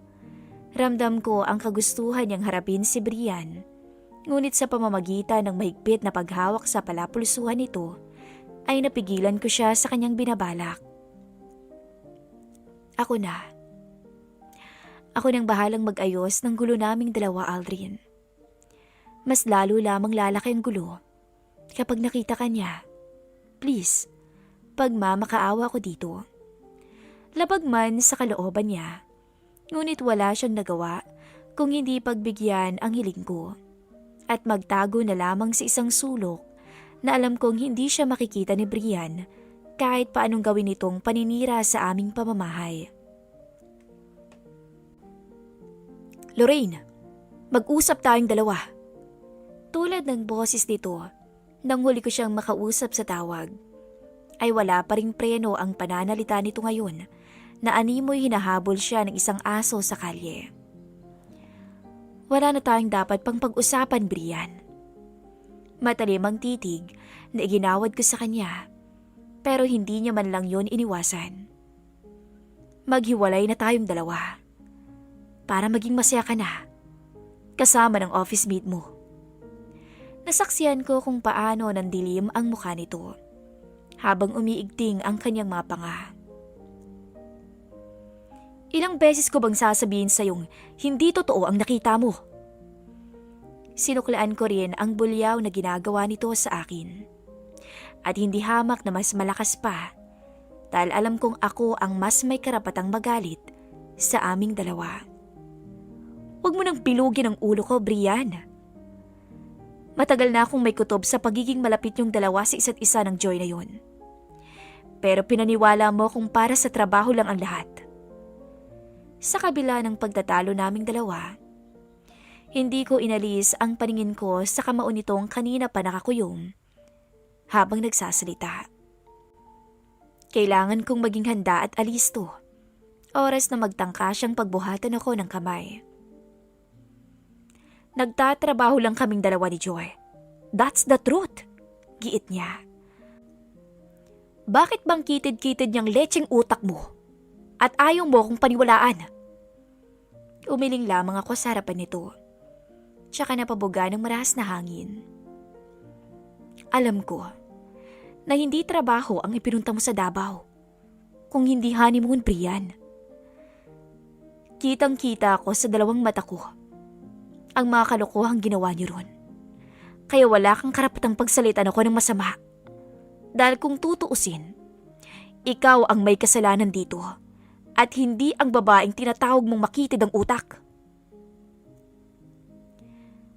Ramdam ko ang kagustuhan niyang harapin si Brian. Ngunit sa pamamagitan ng mahigpit na paghawak sa palapulsuhan nito, ay napigilan ko siya sa kanyang binabalak. Ako na. Ako nang bahalang mag-ayos ng gulo naming dalawa, Aldrin. Mas lalo lamang lalaki ang gulo kapag nakita ka niya. Please, pagmamakaawa ko dito. Labag man sa kalooban niya, ngunit wala siyang nagawa kung hindi pagbigyan ang hiling ko at magtago na lamang sa isang sulok na alam kong hindi siya makikita ni Brian kahit paanong gawin itong paninira sa aming pamamahay. Lorraine, mag-usap tayong dalawa. Tulad ng boses nito, nang huli ko siyang makausap sa tawag, ay wala pa ring preno ang pananalita nito ngayon na animoy hinahabol siya ng isang aso sa kalye. Wala na tayong dapat pang pag-usapan, Brian. Matalim ang titig na iginawad ko sa kanya, pero hindi niya man lang yon iniwasan. Maghiwalay na tayong dalawa para maging masaya ka na kasama ng office mate mo. Nasaksihan ko kung paano nandilim ang mukha nito habang umiigting ang kanyang mga panga. Ilang beses ko bang sasabihin sa'yong hindi totoo ang nakita mo? Sinuklaan ko rin ang bulyaw na ginagawa nito sa akin. At hindi hamak na mas malakas pa dahil alam kong ako ang mas may karapatang magalit sa aming dalawa. Huwag mo nang bilugin ang ulo ko, Brian. Matagal na akong may kutob sa pagiging malapit yung dalawa sa isa't isa ng Joy na yun. Pero pinaniwala mo kung para sa trabaho lang ang lahat. Sa kabila ng pagtatalo naming dalawa, hindi ko inalis ang paningin ko sa kamao nitong kanina pa nakakuyom habang nagsasalita. Kailangan kong maging handa at alisto. Oras na magtangka siyang pagbuhatan ako ng kamay. Nagtatrabaho lang kaming dalawa ni Joy. That's the truth, giit niya. Bakit bang kitid-kitid niyang lecheng utak mo? At ayaw mo kong paniwalaan? Umiling lamang ako sa harapan nito. Tsaka napabuga ng maras na hangin. Alam ko na hindi trabaho ang ipinunta mo sa Davao. Kung hindi honeymoon, Brian. Kitang-kita ako sa dalawang mata ko ang mga kalokohang ginawa niyo ron. Kaya wala kang karapatang pagsalitan ako ng masama. Dahil kung tutuusin, ikaw ang may kasalanan dito at hindi ang babaeng tinatawag mong makitid ang utak.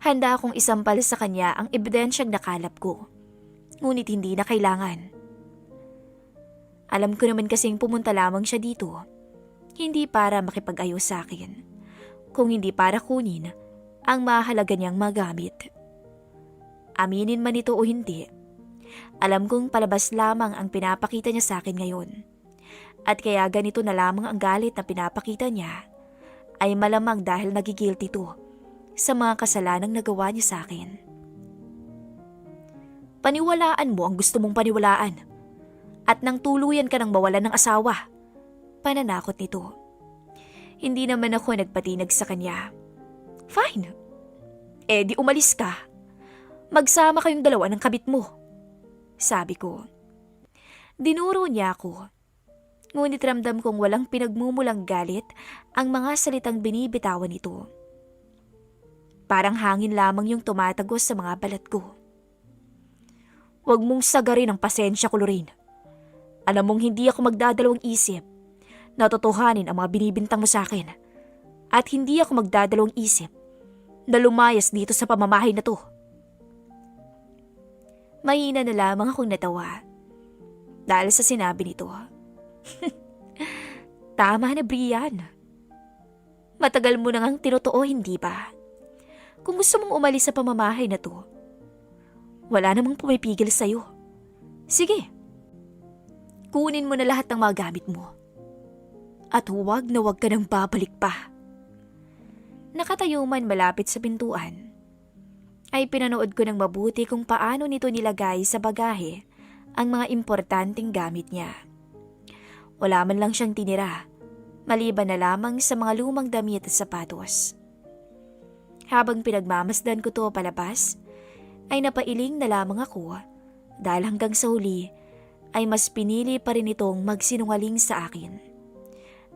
Handa akong isampal sa kanya ang ebidensyang nakalap ko, ngunit hindi na kailangan. Alam ko naman kasing pumunta lamang siya dito, hindi para makipag-ayos sa akin, kung hindi para kunin ang mahalaga niyang magamit. Aminin man ito o hindi, alam kong palabas lamang ang pinapakita niya sa akin ngayon. At kaya ganito na lamang ang galit na pinapakita niya ay malamang dahil nagigilty ito sa mga kasalanang nagawa niya sa akin. Paniwalaan mo ang gusto mong paniwalaan at nang tuluyan ka ng mawalan ng asawa. Pananakot nito. Hindi naman ako nagpatinag sa kanya. Fine. Eh di umalis ka. Magsama kayong dalawa ng kabit mo. Sabi ko. Dinuro niya ako. Ngunit ramdam kong walang pinagmumulang galit ang mga salitang binibitawan nito. Parang hangin lamang yung tumatagos sa mga balat ko. Huwag mong sagarin ang pasensya ko, Lorraine. Alam mong hindi ako magdadalawang isip na totohanin ang mga binibintang mo sa akin. At hindi ako magdadalawang isip na lumayas dito sa pamamahay na to. Mahina na lamang akong natawa dahil sa sinabi nito. Tama na, Brian. Matagal mo na ngang tinotoo, hindi ba? Kung gusto mong umalis sa pamamahay na to, wala namang pumipigil sa'yo. Sige, kunin mo na lahat ng mga gamit mo. At huwag na huwag ka nang babalik pa. Nakatayo man malapit sa pintuan, ay pinanood ko ng mabuti kung paano nito nilagay sa bagahe ang mga importanteng gamit niya. Wala man lang siyang tinira, maliban na lamang sa mga lumang damit at sapatos. Habang pinagmamasdan ko to palabas, ay napailing na lamang ako dahil hanggang sa huli ay mas pinili pa rin itong magsinungaling sa akin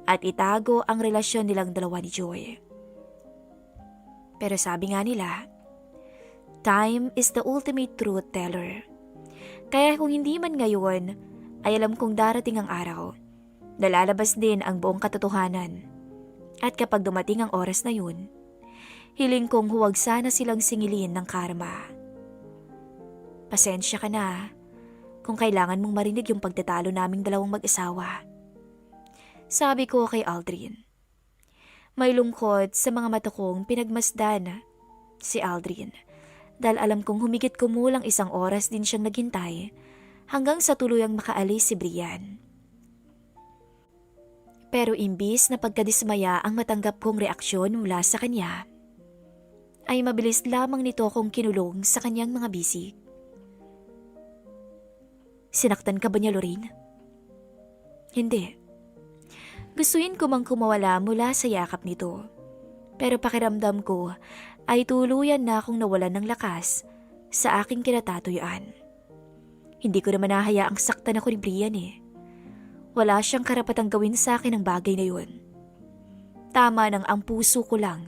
at itago ang relasyon nilang dalawa ni Joy. Pero sabi nga nila, time is the ultimate truth teller. Kaya kung hindi man ngayon, ay alam kong darating ang araw. Nalalabas din ang buong katotohanan. At kapag dumating ang oras na yun, hiling kong huwag sana silang singilin ng karma. Pasensya ka na kung kailangan mong marinig yung pagtatalo naming dalawang mag-asawa. Sabi ko kay Aldrin. May lungkot sa mga mata kong pinagmasdan si Aldrin dahil alam kong humigit kumulang 1 oras din siyang naghintay hanggang sa tuluyang makaalis si Brian. Pero imbis na pagkadismaya ang matanggap kong reaksyon mula sa kanya, ay mabilis lamang nito akong kinulong sa kanyang mga bisig. Sinaktan ka ba niya, Lorraine? Hindi. Gustuin ko mang kumawala mula sa yakap nito. Pero pakiramdam ko ay tuluyan na akong nawalan ng lakas sa aking kinatatuyuan. Hindi ko naman nahayaang saktan ako ni Brian eh. Wala siyang karapatang gawin sa akin ang bagay na yun. Tama nang ang puso ko lang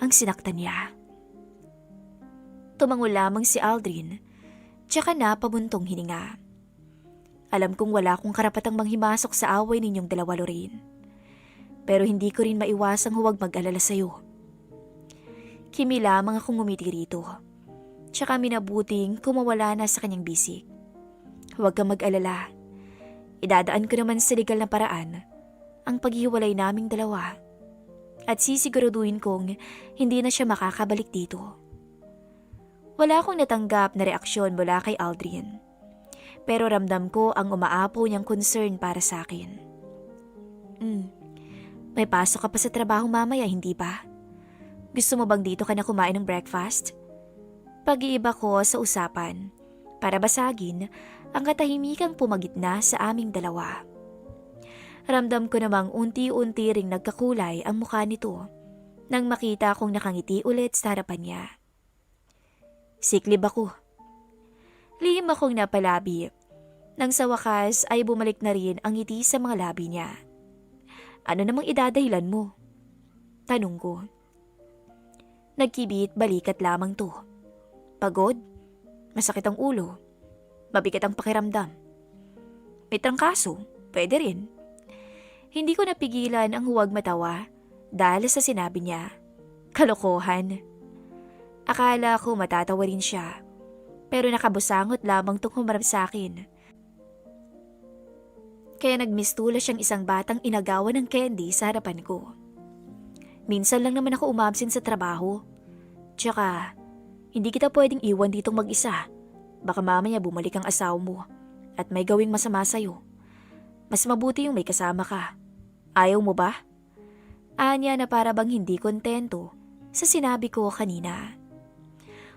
ang sinaktan niya. Tumango lamang si Aldrin, tsaka na pabuntong hininga. Alam kong wala akong karapatang manghimasok sa away ninyong dalawa, Lorraine. Pero hindi ko rin maiwasang huwag mag-alala sa'yo. Kimi lamang akong ngumiti rito. Tsaka minabuting kumawala na sa kanyang bisig. Huwag kang mag-alala. Idadaan ko naman sa legal na paraan ang paghiwalay naming dalawa. At sisiguraduhin kong hindi na siya makakabalik dito. Wala akong natanggap na reaksyon mula kay Aldrin. Pero ramdam ko ang umaapo niyang concern para sa akin. May pasok ka pa sa trabaho mamaya, hindi ba? Gusto mo bang dito ka na kumain ng breakfast? Pag-iiba ko sa usapan para basagin ang katahimikang pumagitna sa aming dalawa. Ramdam ko namang unti-unti ring nagkakulay ang mukha nito nang makita kong nakangiti ulit sa harapan niya. Siklib ako. Lihim akong napalabi nang sa wakas ay bumalik na rin ang ngiti sa mga labi niya. Ano namang idadahilan mo? Tanong ko. Nagkibit balikat lamang to. Pagod? Masakit ang ulo? Mabigat ang pakiramdam? May trangkaso? Pwede rin. Hindi ko napigilan ang huwag matawa dahil sa sinabi niya. Kalokohan. Akala ko matatawa rin siya. Pero nakabusangot lamang tong humarap sa akin. Kaya nagmistula siyang isang batang inagawan ng candy sa harapan ko. Minsan lang naman ako umabsent sa trabaho. Tsaka, hindi kita pwedeng iwan ditong mag-isa. Baka mamaya bumalik ang asawa mo at may gawing masama sa'yo. Mas mabuti yung may kasama ka. Ayaw mo ba? Anya na para bang hindi kontento sa sinabi ko kanina.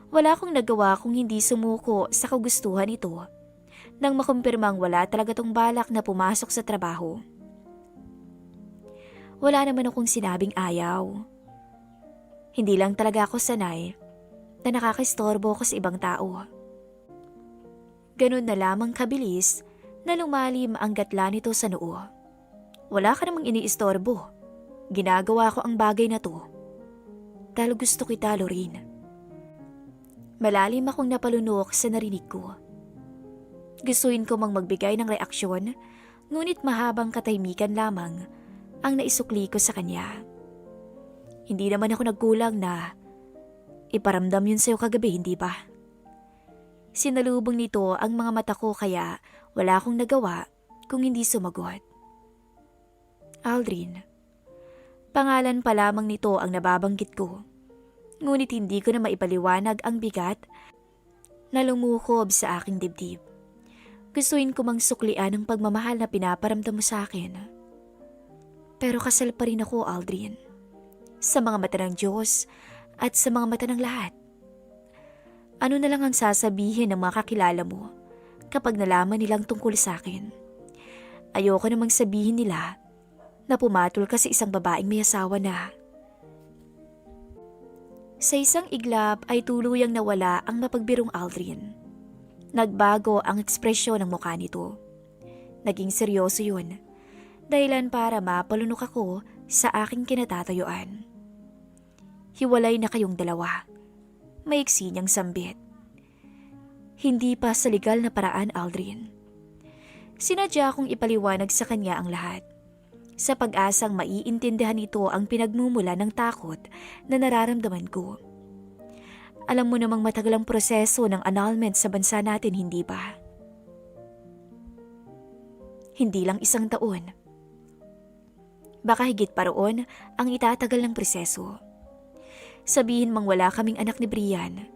Wala akong nagawa kung hindi sumuko sa kagustuhan ito nang makumpirmang wala talaga tong balak na pumasok sa trabaho. Wala naman akong sinabing ayaw. Hindi lang talaga ako sanay na nakakaistorbo ko sa ibang tao. Ganun na lamang kabilis na lumalim ang gatla nito sa noo. Wala ka namang iniistorbo. Ginagawa ko ang bagay na to dahil gusto kita, Lorraine. Malalim akong napalunok sa narinig ko. Gustuin ko mang magbigay ng reaksyon, ngunit mahabang katahimikan lamang ang naisukli ko sa kanya. Hindi naman ako nagkulang na iparamdam yun sa'yo kagabi, hindi ba? Sinalubong nito ang mga mata ko kaya wala akong nagawa kung hindi sumagot. Aldrin. Pangalan pa lamang nito ang nababanggit ko. Ngunit hindi ko na maipaliwanag ang bigat na lumukob sa aking dibdib. Gustuin ko mang suklian ang pagmamahal na pinaparamdam mo sa akin. Pero kasal pa rin ako, Aldrin. Sa mga mata ng Diyos at sa mga mata ng lahat. Ano na lang ang sasabihin ng mga kakilala mo kapag nalaman nilang tungkol sa akin? Ayoko namang sabihin nila na pumatol ka sa isang babaeng may asawa na. Sa isang iglap ay tuluyang nawala ang mapagbirong Aldrin. Nagbago ang ekspresyon ng mukha nito. Naging seryoso yun. Dahilan para mapalunok ako sa aking kinatatayuan. Hiwalay na kayong dalawa. Maiksi niyang sambit. Hindi pa sa legal na paraan, Aldrin. Sinadya kong ipaliwanag sa kanya ang lahat. Sa pag-asang maiintindihan nito ang pinagmumula ng takot na nararamdaman ko. Alam mo namang matagal ang proseso ng annulment sa bansa natin, hindi ba? Hindi lang 1 taon. Baka higit pa roon ang itatagal ng proseso. Sabihin mang wala kaming anak ni Brian,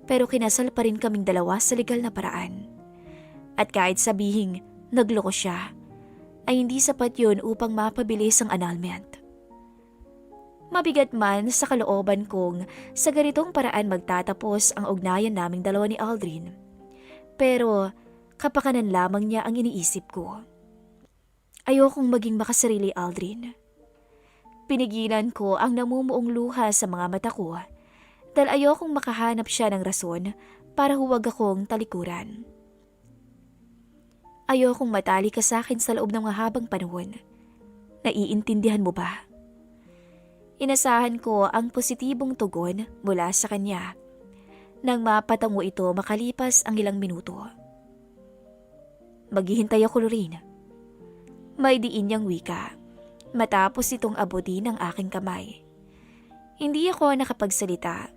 pero kinasal pa rin kaming dalawa sa legal na paraan. At kahit sabihing nagloko siya, ay hindi sapat yun upang mapabilis ang annulment. Mabigat man sa kalooban kong sa ganitong paraan magtatapos ang ugnayan naming dalawa ni Aldrin. Pero kapakanan lamang niya ang iniisip ko. Ayokong maging makasarili, Aldrin. Pinigilan ko ang namumuong luha sa mga mata ko dahil ayokong makahanap siya ng rason para huwag akong talikuran. Ayokong matali ka sa akin sa loob ng mahabang panahon. Naiintindihan mo ba? Inasahan ko ang positibong tugon mula sa kanya nang mapatango ito makalipas ang ilang minuto. Maghihintay ako, Lorraine. May diin niyang wika matapos itong abutin ng aking kamay. Hindi ako nakapagsalita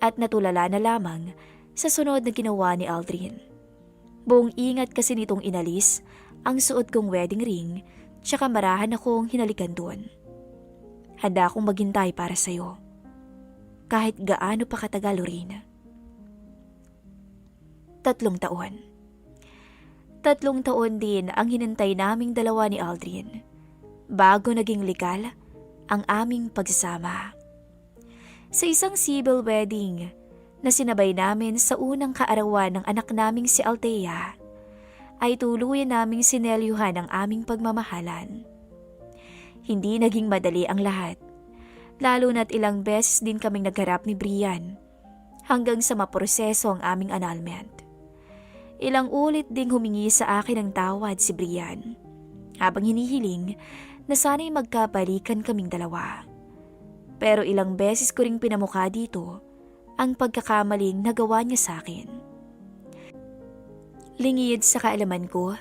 at natulala na lamang sa sunod na ginawa ni Aldrin. Buong ingat kasi nitong inalis ang suot kong wedding ring tsaka marahan akong hinalikan doon. Handa akong maghintay para sa'yo. Kahit gaano pa katagal, Lorraine. 3 taon. 3 taon din ang hinantay naming dalawa ni Aldrin bago naging legal ang aming pagsasama. Sa isang civil wedding na sinabay namin sa unang kaarawan ng anak naming si Althea, ay tuluyan naming sinelyuhan ang aming pagmamahalan. Hindi naging madali ang lahat, lalo na't ilang beses din kaming nagharap ni Brian hanggang sa maproseso ang aming annulment. Ilang ulit ding humingi sa akin ng tawad si Brian, habang hinihiling na sana'y magkabalikan kaming dalawa. Pero ilang beses ko ring pinamukha dito ang pagkakamaling nagawa niya sa akin. Lingid sa kaalaman ko,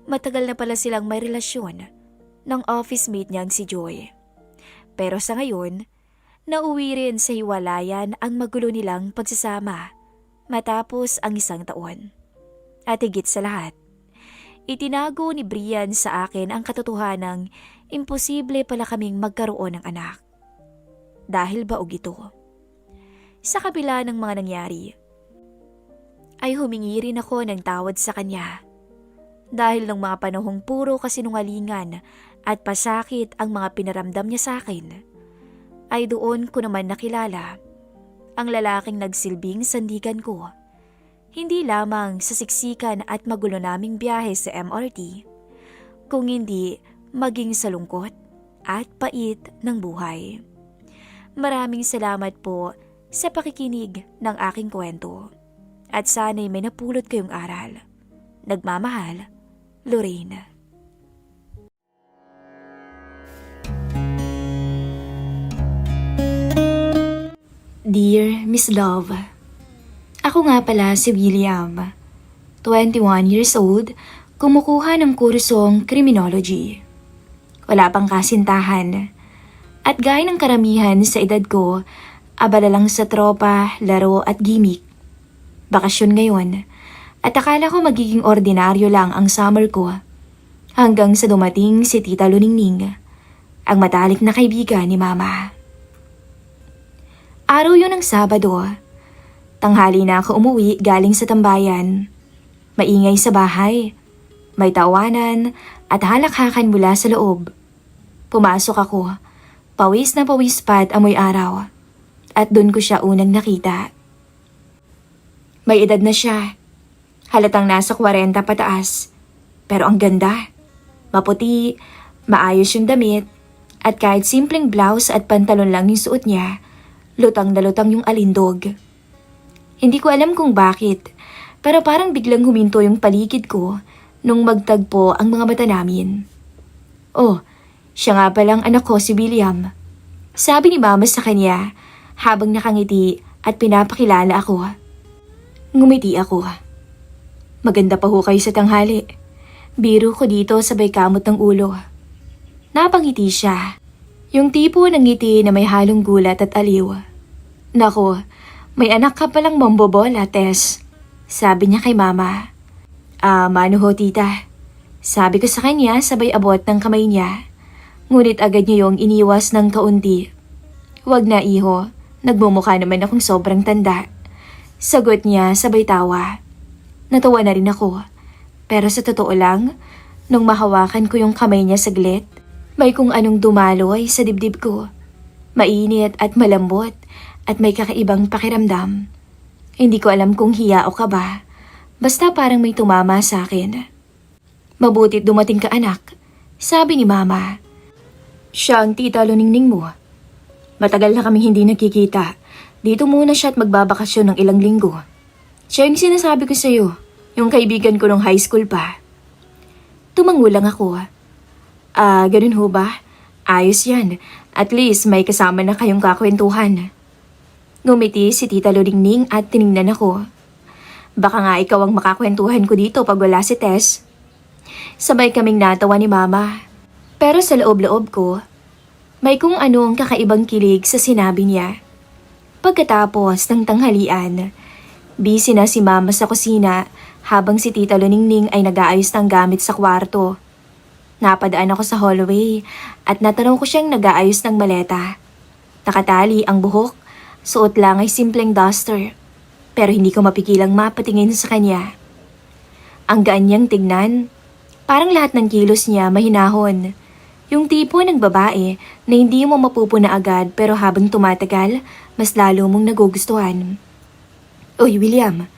matagal na pala silang may relasyon ng office mate niyang si Joy. Pero sa ngayon, nauwi rin sa hiwalayan ang magulo nilang pagsasama matapos ang 1 taon. At higit sa lahat, itinago ni Brian sa akin ang katotohanang imposible pala kaming magkaroon ng anak. Dahil baog ito. Sa kabila ng mga nangyari, ay humingi rin ako ng tawad sa kanya. Dahil ng mga panahong puro kasinungalingan at pasakit ang mga pinaramdam niya sa akin, ay doon ko naman nakilala ang lalaking nagsilbing sandigan ko. Hindi lamang sa siksikan at magulo naming biyahe sa MRT, kung hindi maging sa lungkot at pait ng buhay. Maraming salamat po sa pakikinig ng aking kwento. At sana'y may napulot kayong aral. Nagmamahal, Lorraine. Dear Miss Love, ako nga pala si William, 21 years old, kumukuha ng kursong Criminology. Wala pang kasintahan. At gaya ng karamihan sa edad ko, abala lang sa tropa, laro at gimmick. Bakasyon ngayon, at akala ko magiging ordinaryo lang ang summer ko. Hanggang sa dumating si Tita Luningning, ang matalik na kaibigan ni Mama. Araw yun ng Sabado. Tanghali na ako umuwi galing sa tambayan. Maingay sa bahay, may tawanan at halakhakan mula sa loob. Pumasok ako, pawis na pawis pa at amoy araw. At doon ko siya unang nakita. May edad na siya. Halatang nasa 40 pataas. Pero ang ganda. Maputi, maayos yung damit, at kahit simpleng blouse at pantalon lang yung suot niya, lutang na lutang yung alindog. Hindi ko alam kung bakit, pero parang biglang huminto yung paligid ko nung magtagpo ang mga mata namin. Oh, siya nga palang anak ko si William. Sabi ni Mama sa kanya habang nakangiti at pinapakilala ako. Ngumiti ako. Maganda pa ho kayo sa tanghali. Biro ko dito sabay kamot ng ulo. Napangiti siya. Yung tipo ng ngiti na may halong gulat at aliw. Nako, may anak ka palang mambobola, Tess. Sabi niya kay Mama. Mano ho, tita. Sabi ko sa kanya sabay abot ng kamay niya. Ngunit agad niya yung iniwas ng kaunti. Huwag na, iho. Nagmumukha naman akong sobrang tanda. Sagot niya sabay tawa. Natawa na rin ako. Pero sa totoo lang, nung mahawakan ko yung kamay niya saglit, may kung anong dumaloy sa dibdib ko. Mainit at malambot at may kakaibang pakiramdam. Hindi ko alam kung hiya o kaba. Basta parang may tumama sa akin. Mabutit dumating ka anak, sabi ni mama. Siya ang tita Luningning mo. Matagal na kaming hindi nagkikita. Dito muna siya at magbabakasyon ng ilang linggo. Siya yung sinasabi ko sa'yo, yung kaibigan ko nung high school pa. Tumango lang ako. Ganun ho ba? Ayos yan. At least may kasama na kayong kakwentuhan. Ngumiti si tita Luningning at tiningnan ako. Baka nga ikaw ang makakwentuhan ko dito pag wala si Tess. Sabay kaming natawa ni mama. Pero sa loob-loob ko, may kung ano ang kakaibang kilig sa sinabi niya. Pagkatapos ng tanghalian, busy na si mama sa kusina habang si tita Luningning ay nag-aayos ng gamit sa kwarto. Napadaan ako sa hallway at natanong ko siyang nag-aayos ng maleta. Nakatali ang buhok, suot lang ay simpleng duster. Pero hindi ko mapigilang mapatingin sa kanya. Ang gaan niyang tignan, parang lahat ng kilos niya mahinahon. Yung tipo ng babae na hindi mo mapupuna agad pero habang tumatagal, mas lalo mong nagugustuhan. Uy, William,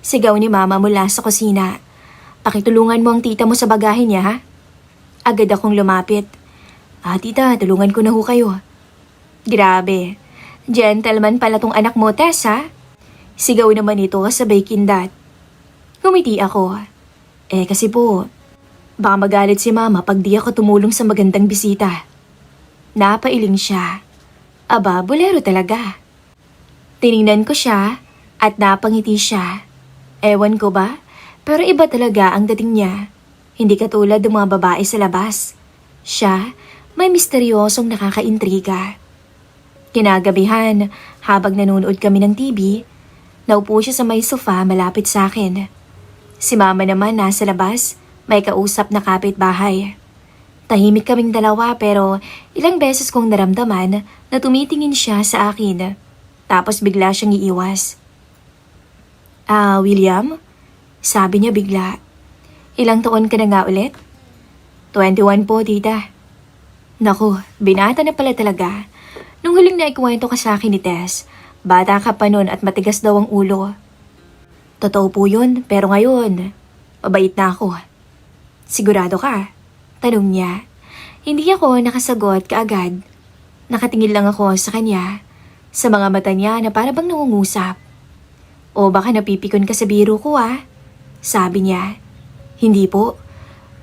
sigaw ni mama mula sa kusina. Pakitulungan mo ang tita mo sa bagahe niya, ha? Agad akong lumapit. Tita, tulungan ko na ho kayo. Grabe, gentleman pala tong anak mo, Tess, ha? Sigaw naman ito sabay kindat. Ngumiti ako. Kasi po, baka magalit si mama pag di ako tumulong sa magandang bisita. Napailing siya. Aba, bolero talaga. Tiningnan ko siya at napangiti siya. Ewan ko ba, pero iba talaga ang dating niya. Hindi katulad ng mga babae sa labas. Siya, may misteryosong nakakaintriga. Kinagabihan, habang nanonood kami ng TV, naupo siya sa may sofa malapit sa akin. Si mama naman nasa labas, may kausap na kapitbahay. Tahimik kaming dalawa pero ilang beses kong naramdaman na tumitingin siya sa akin. Tapos bigla siyang iiwas. William? Sabi niya bigla. Ilang taon ka na nga ulit? 21 po, tita. Naku, binata na pala talaga. Nung huling naikwento ka sa akin ni Tess, bata ka pa nun at matigas daw ang ulo. Totoo po yun, pero ngayon, mabait na ako. Sigurado ka? Tanong niya. Hindi ako nakasagot kaagad. Nakatingin lang ako sa kanya, sa mga mata niya na para bang nangungusap. O baka napipikon ka sa biro ko sabi niya. Hindi po.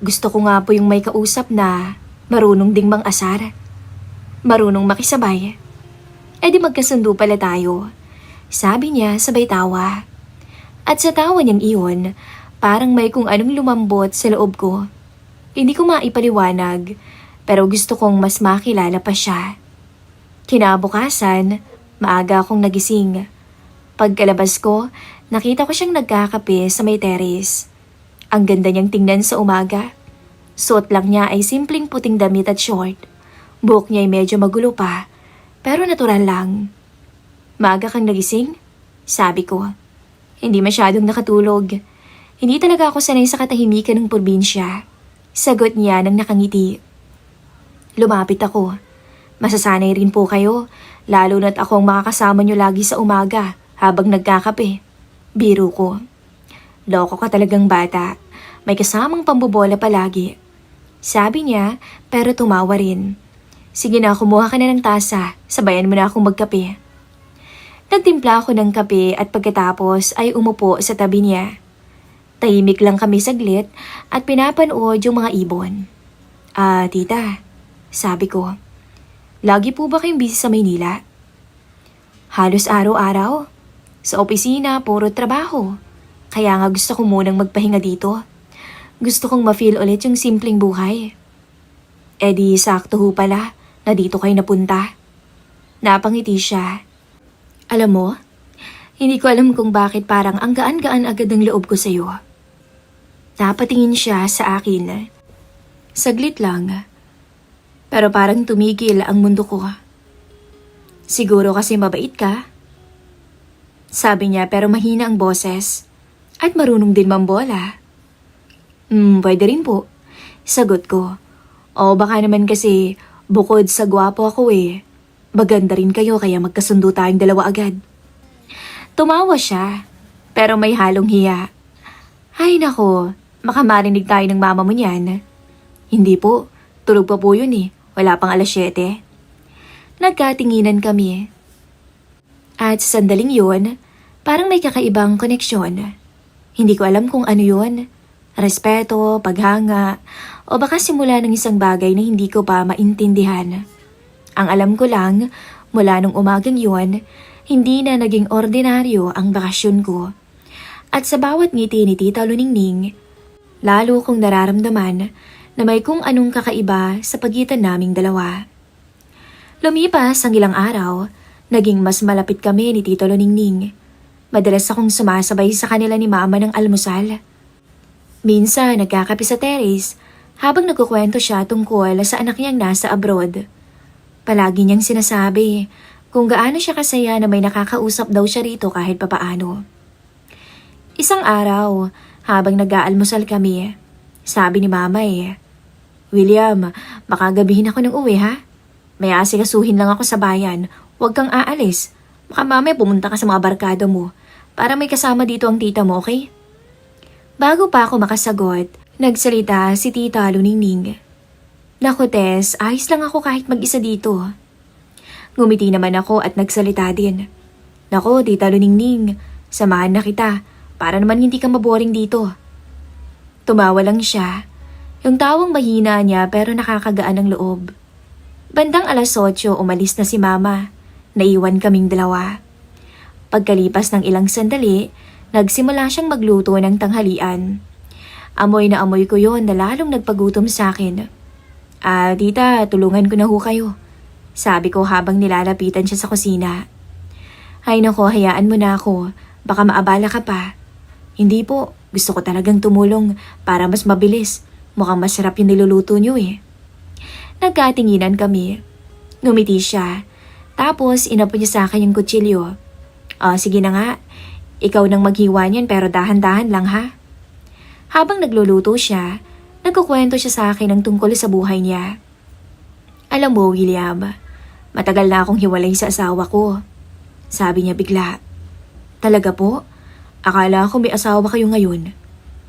Gusto ko nga po yung may kausap na marunong ding mang-asar. Marunong makisabay. Di magkasundo pala tayo. Sabi niya sabay tawa. At sa tawa niyang iyon, parang may kung anong lumambot sa loob ko. Hindi ko maipaliwanag, pero gusto kong mas makilala pa siya. Kinabukasan, maaga akong nagising. Pagkalabas ko, nakita ko siyang nagkakape sa may terrace. Ang ganda niyang tingnan sa umaga. Suot lang niya ay simpleng puting damit at short. Buhok niya ay medyo magulo pa, pero natural lang. Maaga kang nagising? Sabi ko. Hindi masyadong nakatulog. Hindi talaga ako sanay sa katahimikan ng probinsya. Sagot niya nang nakangiti. Lumapit ako. Masasanay rin po kayo, lalo na't ako ang makakasama niyo lagi sa umaga habang nagkakape. Biro ko. Loko ka talagang bata. May kasamang pambobola palagi. Sabi niya, pero tumawa rin. Sige na, kumuha ka na ng tasa. Sabayan mo na akong magkape. Nagtimpla ako ng kape at pagkatapos ay umupo sa tabi niya. Tahimik lang kami saglit at pinapanood yung mga ibon. Tita, sabi ko. Lagi po ba kayong busy sa Maynila? Halos araw-araw. Sa opisina, puro trabaho. Kaya nga gusto ko munang magpahinga dito. Gusto kong ma-feel ulit yung simpleng buhay. Di sakto ho pala na dito kayo napunta. Napangiti siya. Alam mo, hindi ko alam kung bakit parang ang gaan-gaan agad ng loob ko sa'yo. Napatingin siya sa akin. Saglit lang. Pero parang tumigil ang mundo ko. Siguro kasi mabait ka? Sabi niya pero mahina ang boses. At marunong din mambola. Pwede rin po. Sagot ko. O baka naman kasi bukod sa gwapo ako maganda rin kayo kaya magkasundo tayong dalawa agad. Tumawa siya, pero may halong hiya. Ay nako, baka marinig tayo ng mama mo niyan. Hindi po, tulog pa po yun wala pang 7:00. Nagkatinginan kami. At sa sandaling yun, parang may kakaibang koneksyon. Hindi ko alam kung ano yun. Respeto, paghanga, o baka simula ng isang bagay na hindi ko pa maintindihan. Ang alam ko lang, mula nung umagang yun, hindi na naging ordinaryo ang bakasyon ko. At sa bawat ngiti ni Tita Luningning, lalo kong nararamdaman na may kung anong kakaiba sa pagitan naming dalawa. Lumipas ang ilang araw, naging mas malapit kami ni Tito Luningning. Madalas akong sumasabay sa kanila ni Mama ng almusal. Minsan nagkakape sa terrace habang nagkukwento siya tungkol sa anak niyang nasa abroad. Palagi niyang sinasabi kung gaano siya kasaya na may nakakausap daw siya rito kahit papaano. Isang araw, habang nag-aalmusal kami, sabi ni Mama William, baka gabihin ako ng uwi ha? May asikasuhin lang ako sa bayan, huwag kang aalis. Baka mamaya pumunta ka sa mga barkada mo para may kasama dito ang tita mo, okay? Bago pa ako makasagot, nagsalita si Tita Luningning. Naku Tess, ayos lang ako kahit mag-isa dito. Ngumiti naman ako at nagsalita din. Naku Tita Luningning, samahan na kita para naman hindi ka maboring dito. Tumawa lang siya. Yung tawang mahina niya pero nakakagaan ng loob. Bandang 8:00 umalis na si Mama. Naiwan kaming dalawa. Pagkalipas ng ilang sandali, nagsimula siyang magluto ng tanghalian. Amoy na amoy ko yon na lalong nagpagutom sa akin. Tita, tulungan ko na ho kayo. Sabi ko habang nilalapitan siya sa kusina. Ay nako, hayaan mo na ako. Baka maabala ka pa. Hindi po, gusto ko talagang tumulong para mas mabilis. Mukhang masarap yung niluluto niyo Nagkatinginan kami. Ngumiti siya. Tapos inapo niya sa akin yung kutsilyo. Sige na nga. Ikaw nang maghiwa niyan pero dahan-dahan lang ha. Habang nagluluto siya, nagkukwento siya sa akin ng tungkol sa buhay niya. Alam mo William, matagal na akong hiwalay sa asawa ko. Sabi niya bigla. Talaga po? Akala ko may asawa kayo ngayon.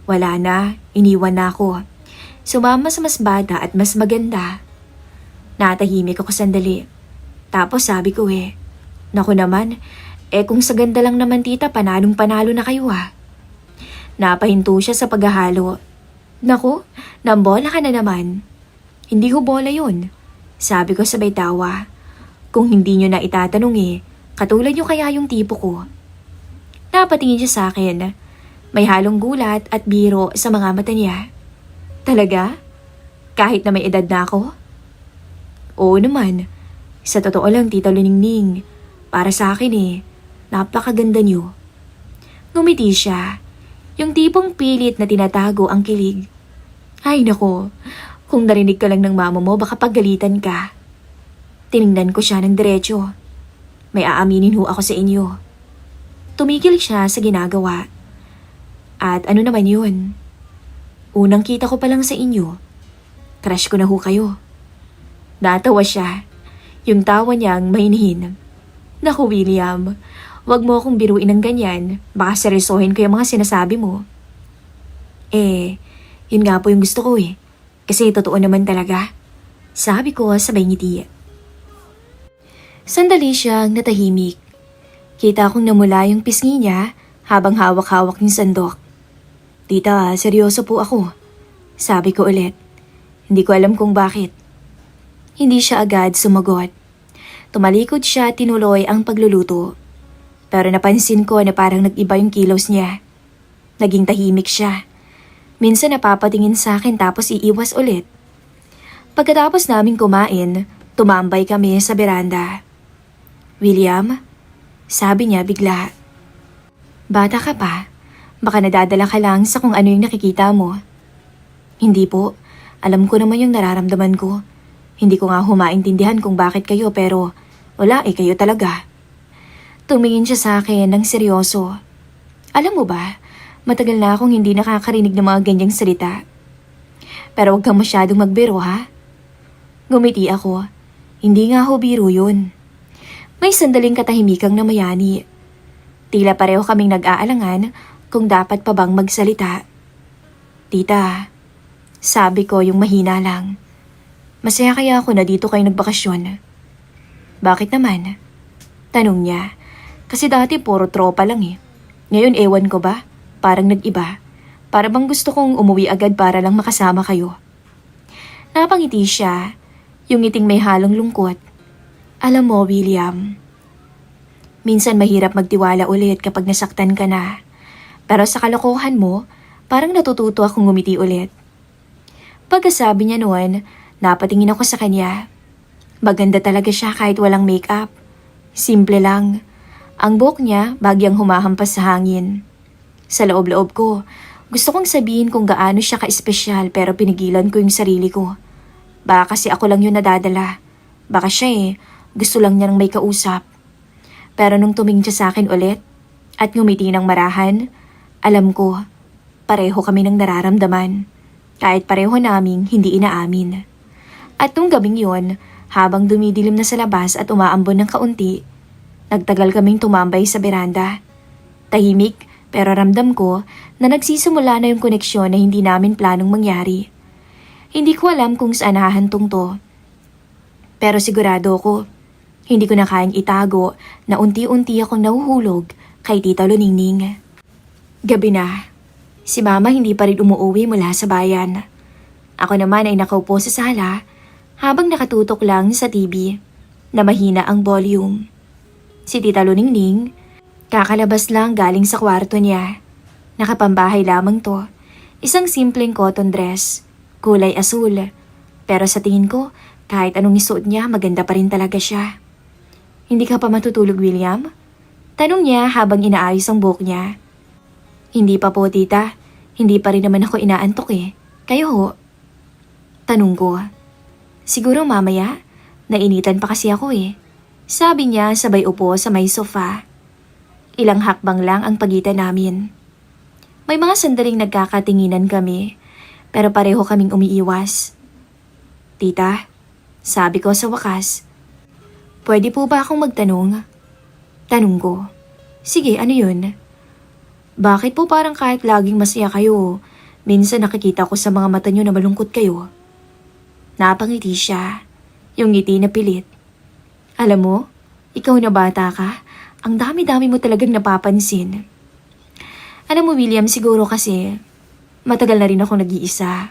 Wala na, iniwan na ako. Sumama sa mas bata at mas maganda. Natahimik ako sandali. Tapos sabi ko naku naman, kung sa ganda lang naman tita, panalong panalo na kayo Napahinto siya sa paghahalo. Naku, nambola ka na naman. Hindi ko bola yun. Sabi ko sabay tawa. Kung hindi nyo na itatanong katulad nyo kaya yung tipo ko. Napatingin siya sa akin. May halong gulat at biro sa mga mata niya. Talaga? Kahit na may edad na ako? Oo naman. Sa totoo lang, Tita Luningning, para sa akin napakaganda niyo. Ngumiti siya. Yung tipong pilit na tinatago ang kilig. Ay nako, kung narinig ka lang ng mama mo, baka paggalitan ka. Tiningnan ko siya ng diretso. May aaminin ho ako sa inyo. Tumigil siya sa ginagawa. At ano naman yun? Unang kita ko pa lang sa inyo. Crush ko na ho kayo. Natawa siya. Yung tawa niyang mahinihin. Naku William, wag mo akong biruin ng ganyan. Baka seryosohin ko yung mga sinasabi mo. Yun nga po yung gusto ko Kasi totoo naman talaga. Sabi ko sabay ngiti. Sandali siyang natahimik. Kita kong namula yung pisngi niya habang hawak-hawak yung sandok. Tita, seryoso po ako. Sabi ko ulit. Hindi ko alam kung bakit. Hindi siya agad sumagot. Tumalikod siya at tinuloy ang pagluluto. Pero napansin ko na parang nag-iba yung kilos niya. Naging tahimik siya. Minsan napapatingin sa akin tapos iiwas ulit. Pagkatapos naming kumain, tumambay kami sa beranda. William, sabi niya bigla. Bata ka pa, baka nadadala ka lang sa kung ano yung nakikita mo. Hindi po, alam ko naman yung nararamdaman ko. Hindi ko nga humaintindihan kung bakit kayo pero wala kayo talaga. Tumingin siya sa akin ng seryoso. Alam mo ba, matagal na akong hindi nakakarinig ng mga ganyang salita. Pero huwag kang masyadong magbiro ha. Ngumiti ako. Hindi nga ho biro yun. May sandaling katahimikang namayani. Tila pareho kaming nag-aalangan kung dapat pa bang magsalita. Tita, sabi ko yung mahina lang. Masaya kaya ako na dito kayo nagbakasyon. Bakit naman? Tanong niya. Kasi dati puro tropa lang eh. Ngayon ewan ko ba? Parang nag-iba. Para bang gusto kong umuwi agad para lang makasama kayo. Napangiti siya. Yung ngiting may halong lungkot. Alam mo, William, minsan mahirap magtiwala ulit kapag nasaktan ka na. Pero sa kalokohan mo, parang natututo akong ngumiti ulit. Pagkasabi niya noon, napatingin ako sa kanya. Maganda talaga siya kahit walang makeup. Simple lang. Ang buhok niya bagyang humahampas sa hangin. Sa loob-loob ko, gusto kong sabihin kung gaano siya ka-espesyal pero pinigilan ko yung sarili ko. Baka kasi ako lang yung nadadala. Baka siya gusto lang niya ng may kausap. Pero nung tumingin siya sa akin ulit at ngumiti ng marahan, alam ko, pareho kami ng nararamdaman. Kahit pareho naming hindi inaamin. At nung gabing yun, habang dumidilim na sa labas at umaambon ng kaunti, nagtagal kaming tumambay sa beranda. Tahimik pero ramdam ko na nagsisimula na yung koneksyon na hindi namin planong mangyari. Hindi ko alam kung saan hahantong to. Pero sigurado ko, hindi ko na kayang itago na unti-unti akong nahuhulog kay Tita Luningning. Gabi na. Si Mama hindi pa rin umuwi mula sa bayan. Ako naman ay nakaupo sa sala habang nakatutok lang sa TV na mahina ang volume. Si Tita Luningning, kakalabas lang galing sa kwarto niya. Nakapambahay lamang to. Isang simpleng cotton dress, kulay asul. Pero sa tingin ko, kahit anong isuot niya, maganda pa rin talaga siya. Hindi ka pa matutulog, William? Tanong niya habang inaayos ang buhok niya. Hindi pa po, tita. Hindi pa rin naman ako inaantok eh. Kayo ho? Tanong ko. Siguro mamaya, nainitan pa kasi ako eh. Sabi niya sabay upo sa may sofa. Ilang hakbang lang ang pagitan namin. May mga sandaling nagkakatinginan kami, pero pareho kaming umiiwas. Tita, sabi ko sa wakas, pwede po ba akong magtanong? Tanong ko. Sige, ano yun? Bakit po parang kahit laging masaya kayo, minsan nakikita ko sa mga mata niyo na malungkot kayo? Napangiti siya, yung ngiti na pilit. Alam mo, ikaw na bata ka, ang dami-dami mo talagang napapansin. Alam mo William, siguro kasi matagal na rin ako nag-iisa.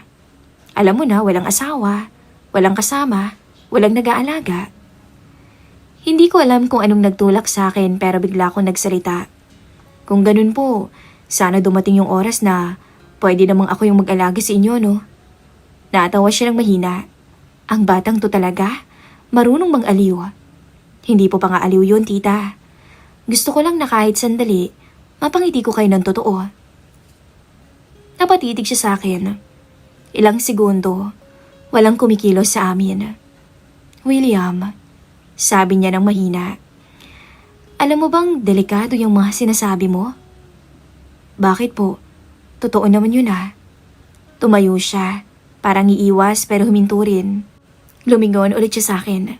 Alam mo na, walang asawa, walang kasama, walang nag-aalaga. Hindi ko alam kung anong nagtulak sa akin pero bigla akong nagsalita. Kung ganun po, sana dumating yung oras na pwede namang ako yung mag-alaga sa inyo, no? Natawa siya ng mahina. Ang batang to talaga, marunong mang-aliw. Hindi po pa nga aliw yun, tita. Gusto ko lang na kahit sandali, mapangiti ko kayo ng totoo. Napatitig siya sa akin. Ilang segundo, walang kumikilos sa amin. William, sabi niya ng mahina. Alam mo bang delikado yung mga sinasabi mo? Bakit po? Totoo naman yun ha. Tumayo siya, parang iiwas pero huminto rin. Lumingon ulit siya sa akin.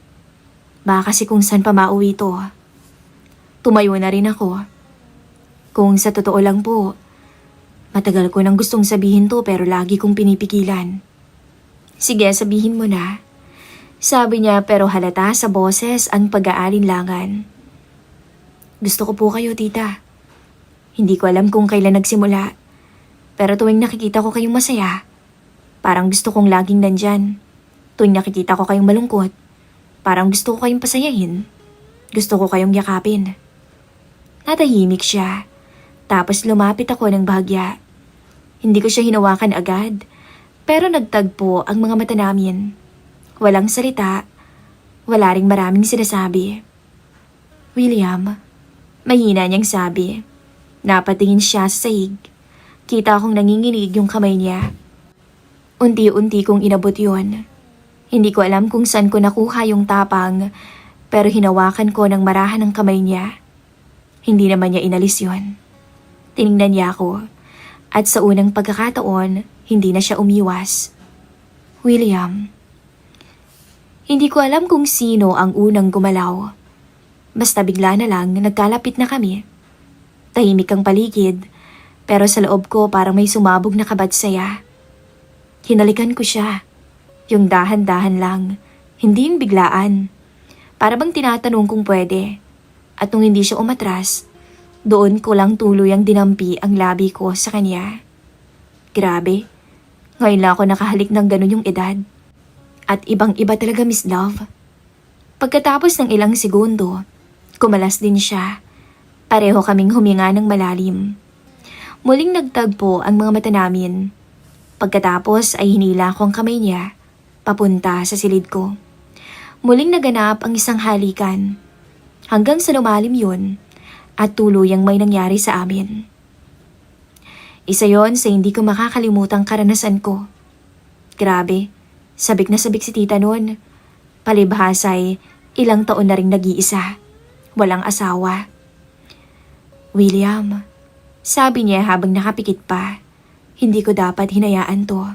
Baka kasi kung saan pa mauwi to. Tumayo na rin ako. Kung sa totoo lang po, matagal ko nang gustong sabihin to pero lagi kong pinipigilan. Sige, sabihin mo na. Sabi niya pero halata sa boses ang pag-aalinlangan. Gusto ko po kayo, tita. Hindi ko alam kung kailan nagsimula. Pero tuwing nakikita ko kayong masaya, parang gusto kong laging nandyan. Tuwing nakikita ko kayong malungkot, parang gusto ko kayong pasayahin. Gusto ko kayong yakapin. Natahimik siya. Tapos lumapit ako ng bahagya. Hindi ko siya hinawakan agad, pero nagtagpo ang mga mata namin. Walang salita, wala ring maraming sinasabi. William, mahina niyang sabi. Napatingin siya sa sahig. Kita akong nanginginig yung kamay niya. Unti-unti kong inabot yon. Hindi ko alam kung saan ko nakuha yung tapang, pero hinawakan ko ng marahan ang kamay niya. Hindi naman niya inalis yon. Tiningnan niya ako, at sa unang pagkakataon, hindi na siya umiwas. William. Hindi ko alam kung sino ang unang gumalaw. Basta bigla na lang nagkalapit na kami. Tahimik ang paligid, pero sa loob ko parang may sumabog na kabad saya. Hinalikan ko siya. Yung dahan-dahan lang, hindi yung biglaan. Para bang tinatanong kung pwede. At nung hindi siya umatras, doon ko lang tuluyang dinampi ang labi ko sa kanya. Grabe, ngayon lang ako nakahalik ng ganun yung edad. At ibang-iba talaga, Miss Love. Pagkatapos ng ilang segundo, kumalas din siya. Pareho kaming huminga ng malalim. Muling nagtagpo ang mga mata namin. Pagkatapos ay hinila ko ang kamay niya, papunta sa silid ko. Muling naganap ang isang halikan. Hanggang sa lumalim yun, at tuluyang may nangyari sa amin. Isa yon sa hindi ko makakalimutang karanasan ko. Grabe, sabik na sabik si tita noon. Palibhasay, ilang taon na ring nag-iisa. Walang asawa. William, sabi niya habang nakapikit pa, hindi ko dapat hinayaan to.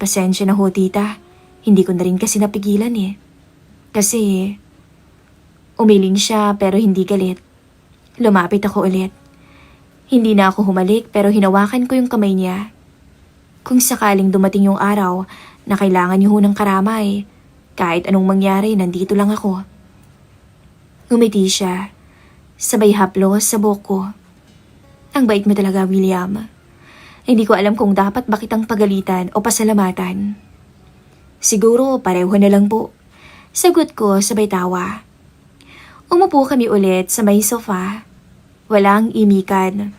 Pasensya na ho tita, hindi ko na rin kasi napigilan eh. Kasi, umiling siya pero hindi galit. Lumapit ako ulit. Hindi na ako humalik pero hinawakan ko yung kamay niya. Kung sakaling dumating yung araw na kailangan niyo ho ng karamay, kahit anong mangyari, nandito lang ako. Ngumiti siya, sabay haplos sa buhok ko. Ang bait mo talaga, William. Hindi ko alam kung dapat ba kitang pagalitan o pasalamatan. Siguro pareho na lang po. Sagot ko sabay tawa. Umupo kami ulit sa may sofa. Walang imikan.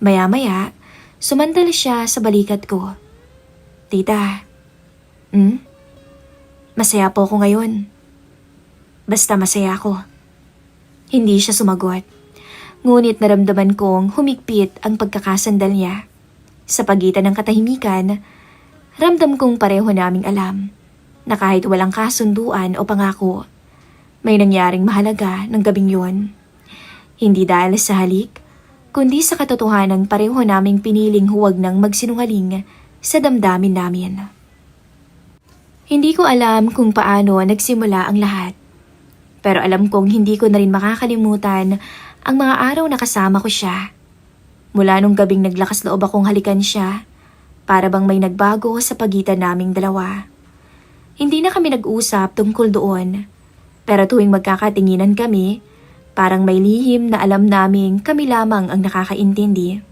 Maya-maya, sumandal siya sa balikat ko. Tita, masaya po ako ngayon. Basta masaya ako. Hindi siya sumagot. Ngunit naramdaman kong humigpit ang pagkakasandal niya. Sa pagitan ng katahimikan, ramdam kong pareho naming alam na kahit walang kasunduan o pangako, may nangyaring mahalaga ng gabing yun. Hindi dahil sa halik, kundi sa katotohanan pareho naming piniling huwag nang magsinungaling sa damdamin namin. Hindi ko alam kung paano nagsimula ang lahat. Pero alam kong hindi ko na rin makakalimutan ang mga araw na kasama ko siya. Mula nung gabing naglakas loob akong halikan siya, para bang may nagbago sa pagitan naming dalawa. Hindi na kami nag-usap tungkol doon, pero tuwing magkakatinginan kami, parang may lihim na alam naming kami lamang ang nakakaintindi.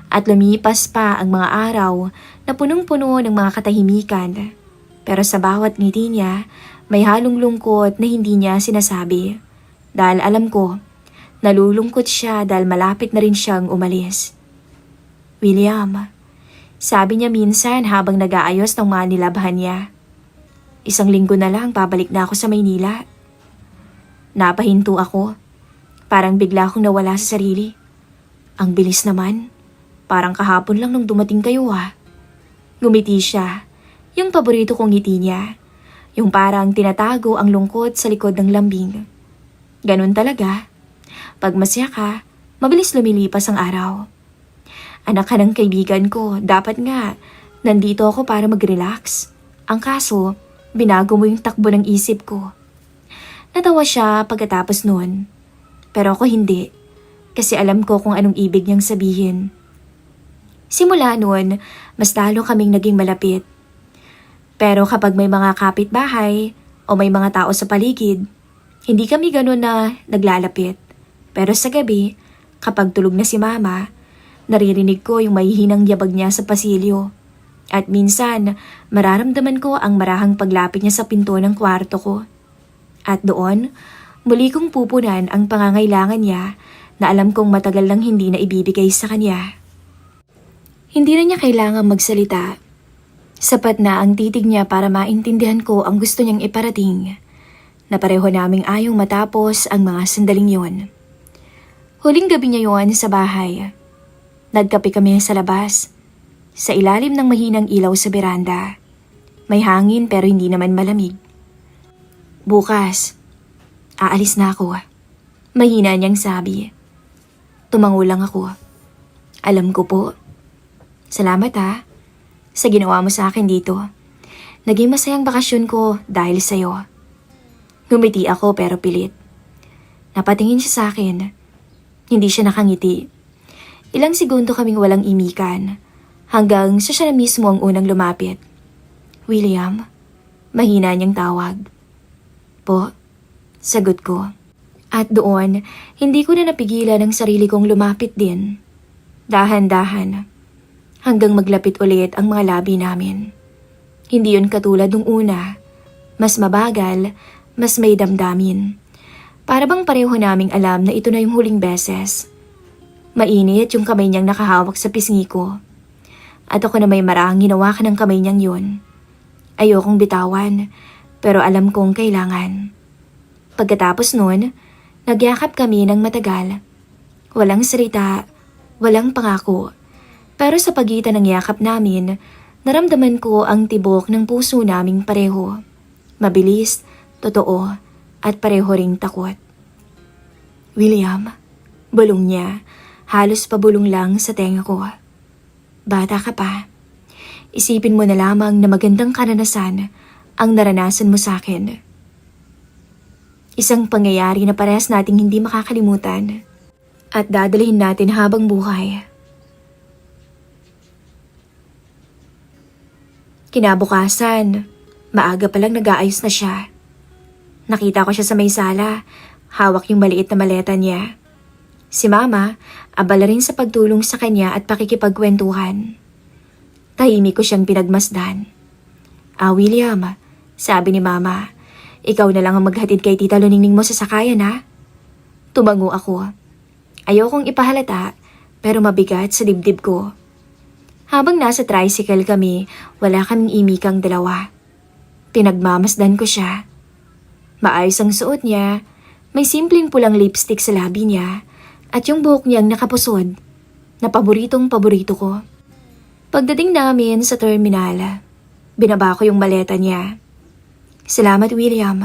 At lumipas pa ang mga araw na punong-puno ng mga katahimikan. Pero sa bawat ngiti niya, may halong lungkot na hindi niya sinasabi. Dahil alam ko, nalulungkot siya dahil malapit na rin siyang umalis. William, sabi niya minsan habang nag-aayos ng mga nilabhan niya. 1 linggo na lang pabalik na ako sa Maynila. Napahinto ako. Parang bigla akong nawala sa sarili. Ang bilis naman. Parang kahapon lang nung dumating kayo ah. Ngumiti siya. Yung paborito kong ngiti niya. Yung parang tinatago ang lungkot sa likod ng lambing. Ganun talaga. Pag masaya ka, mabilis lumilipas ang araw. Anak ka ng kaibigan ko, dapat nga, nandito ako para mag-relax. Ang kaso, binago mo yung takbo ng isip ko. Natawa siya pagkatapos noon. Pero ako hindi, kasi alam ko kung anong ibig niyang sabihin. Simula noon, mas lalo kaming naging malapit. Pero kapag may mga kapitbahay o may mga tao sa paligid, hindi kami ganun na naglalapit. Pero sa gabi, kapag tulog na si mama, naririnig ko yung mahihinang yabag niya sa pasilyo. At minsan, mararamdaman ko ang marahang paglapit niya sa pinto ng kwarto ko. At doon, muli kong pupunan ang pangangailangan niya na alam kong matagal lang hindi na ibibigay sa kanya. Hindi na niya kailangang magsalita. Sapat na ang titig niya para maintindihan ko ang gusto niyang iparating, na pareho naming ayong matapos ang mga sandaling yon. Huling gabi niya yon sa bahay. Nagkape kami sa labas, sa ilalim ng mahinang ilaw sa beranda. May hangin pero hindi naman malamig. Bukas, aalis na ako. Mahina niyang sabi. Tumango lang ako. Alam ko po. Salamat ha, sa ginawa mo sa akin dito. Naging masayang bakasyon ko dahil sa'yo. Ngumiti ako pero pilit. Napatingin siya sa akin. Hindi siya nakangiti. Ilang segundo kaming walang imikan hanggang siya na mismo ang unang lumapit. William, mahina niyang tawag. Po, sagot ko. At doon, hindi ko na napigilan ang sarili kong lumapit din. Dahan-dahan, hanggang maglapit ulit ang mga labi namin. Hindi yun katulad nung una. Mas mabagal, mas may damdamin. Para bang pareho naming alam na ito na yung huling beses. Mainit yung kamay niyang nakahawak sa pisngi ko. At ako na may marahang hinawakan ng kamay niyang yun. Ayokong bitawan, pero alam kong kailangan. Pagkatapos nun, nagyakap kami ng matagal. Walang salita, walang pangako. Pero sa pagitan ng yakap namin, naramdaman ko ang tibok ng puso naming pareho. Mabilis, totoo, at pareho ring takot. William, bulong niya, halos pabulong lang sa tenga ko. Bata ka pa. Isipin mo na lamang na magandang karanasan ang naranasan mo sa akin. Isang pangyayari na parehas nating hindi makakalimutan at dadalhin natin habang buhay. Kinabukasan, maaga palang nag-aayos na siya. Nakita ko siya sa may sala, hawak yung maliit na maleta niya. Si Mama, abala rin sa pagtulong sa kanya at pakikipagkwentuhan. Tahimik ko siyang pinagmasdan. William, sabi ni Mama, ikaw na lang ang maghatid kay Tita Luningning mo sa sakayan ha? Tumango ako. Ayokong ipahalata, pero mabigat sa dibdib ko. Habang nasa tricycle kami, wala kaming imikang dalawa. Pinagmamasdan ko siya. Maayos ang suot niya, may simpleng pulang lipstick sa labi niya, at yung buhok niyang nakapusod, na paboritong-paborito ko. Pagdating namin sa terminal, binaba ko yung maleta niya. Salamat William,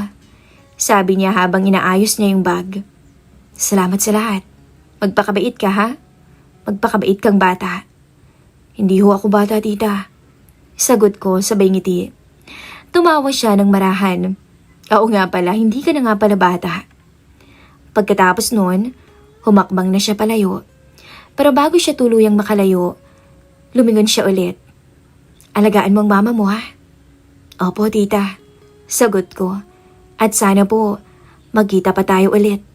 sabi niya habang inaayos niya yung bag. Salamat sa lahat. Magpakabait ka ha? Magpakabait kang bata. Hindi ho ako bata, tita. Sagot ko sabay ngiti. Tumawa siya ng marahan. Oo nga pala, hindi ka na nga pala bata. Pagkatapos noon, humakbang na siya palayo. Pero bago siya tuluyang makalayo, lumingon siya ulit. Alagaan mo ang mama mo ha? Opo, tita. Sagot ko. At sana po, magkita pa tayo ulit.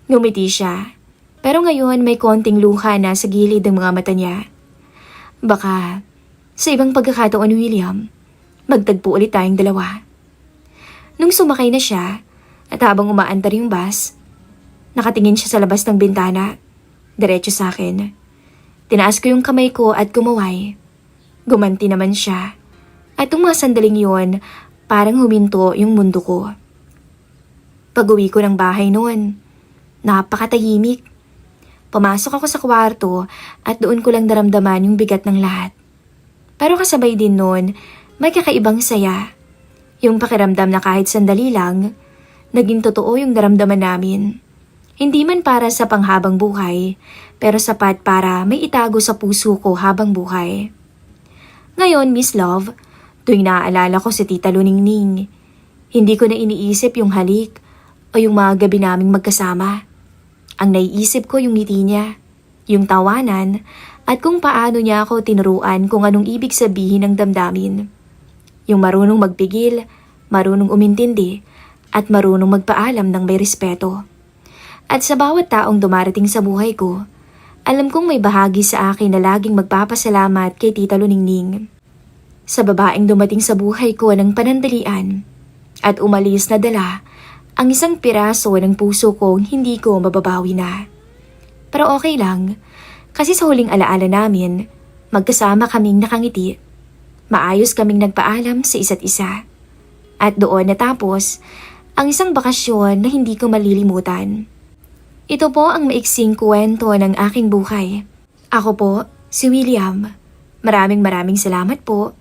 Ngumiti siya. Pero ngayon may konting luha na sa gilid ng mga mata niya. Baka, sa ibang pagkakataon, William, magtagpo ulit tayong dalawa. Nung sumakay na siya, at habang umaandar yung bus, nakatingin siya sa labas ng bintana, diretso sa akin. Tinaas ko yung kamay ko at kumaway. Gumanti naman siya. At nung mga sandaling yun, parang huminto yung mundo ko. Pag-uwi ko ng bahay noon, napakatahimik. Pumasok ako sa kwarto at doon ko lang naramdaman yung bigat ng lahat. Pero kasabay din noon, may kakaibang saya. Yung pakiramdam na kahit sandali lang, naging totoo yung naramdaman namin. Hindi man para sa panghabang buhay, pero sapat para may itago sa puso ko habang buhay. Ngayon, Miss Love, tuwing naaalala ko si Tita Luningning, hindi ko na iniisip yung halik o yung mga gabi naming magkasama. Ang naiisip ko yung ngiti niya, yung tawanan, at kung paano niya ako tinuruan kung anong ibig sabihin ng damdamin. Yung marunong magpigil, marunong umintindi, at marunong magpaalam ng may respeto. At sa bawat taong dumarating sa buhay ko, alam kong may bahagi sa akin na laging magpapasalamat kay Tita Luningning. Sa babaeng dumating sa buhay ko ng panandalian, at umalis na dala ang isang piraso ng puso kong hindi ko mababawi na. Pero okay lang, kasi sa huling alaala namin, magkasama kaming nakangiti. Maayos kaming nagpaalam sa isa't isa. At doon natapos ang isang bakasyon na hindi ko malilimutan. Ito po ang maiksing kwento ng aking buhay. Ako po, si William. Maraming salamat po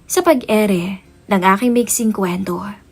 sa pag-ere ng aking maiksing kwento.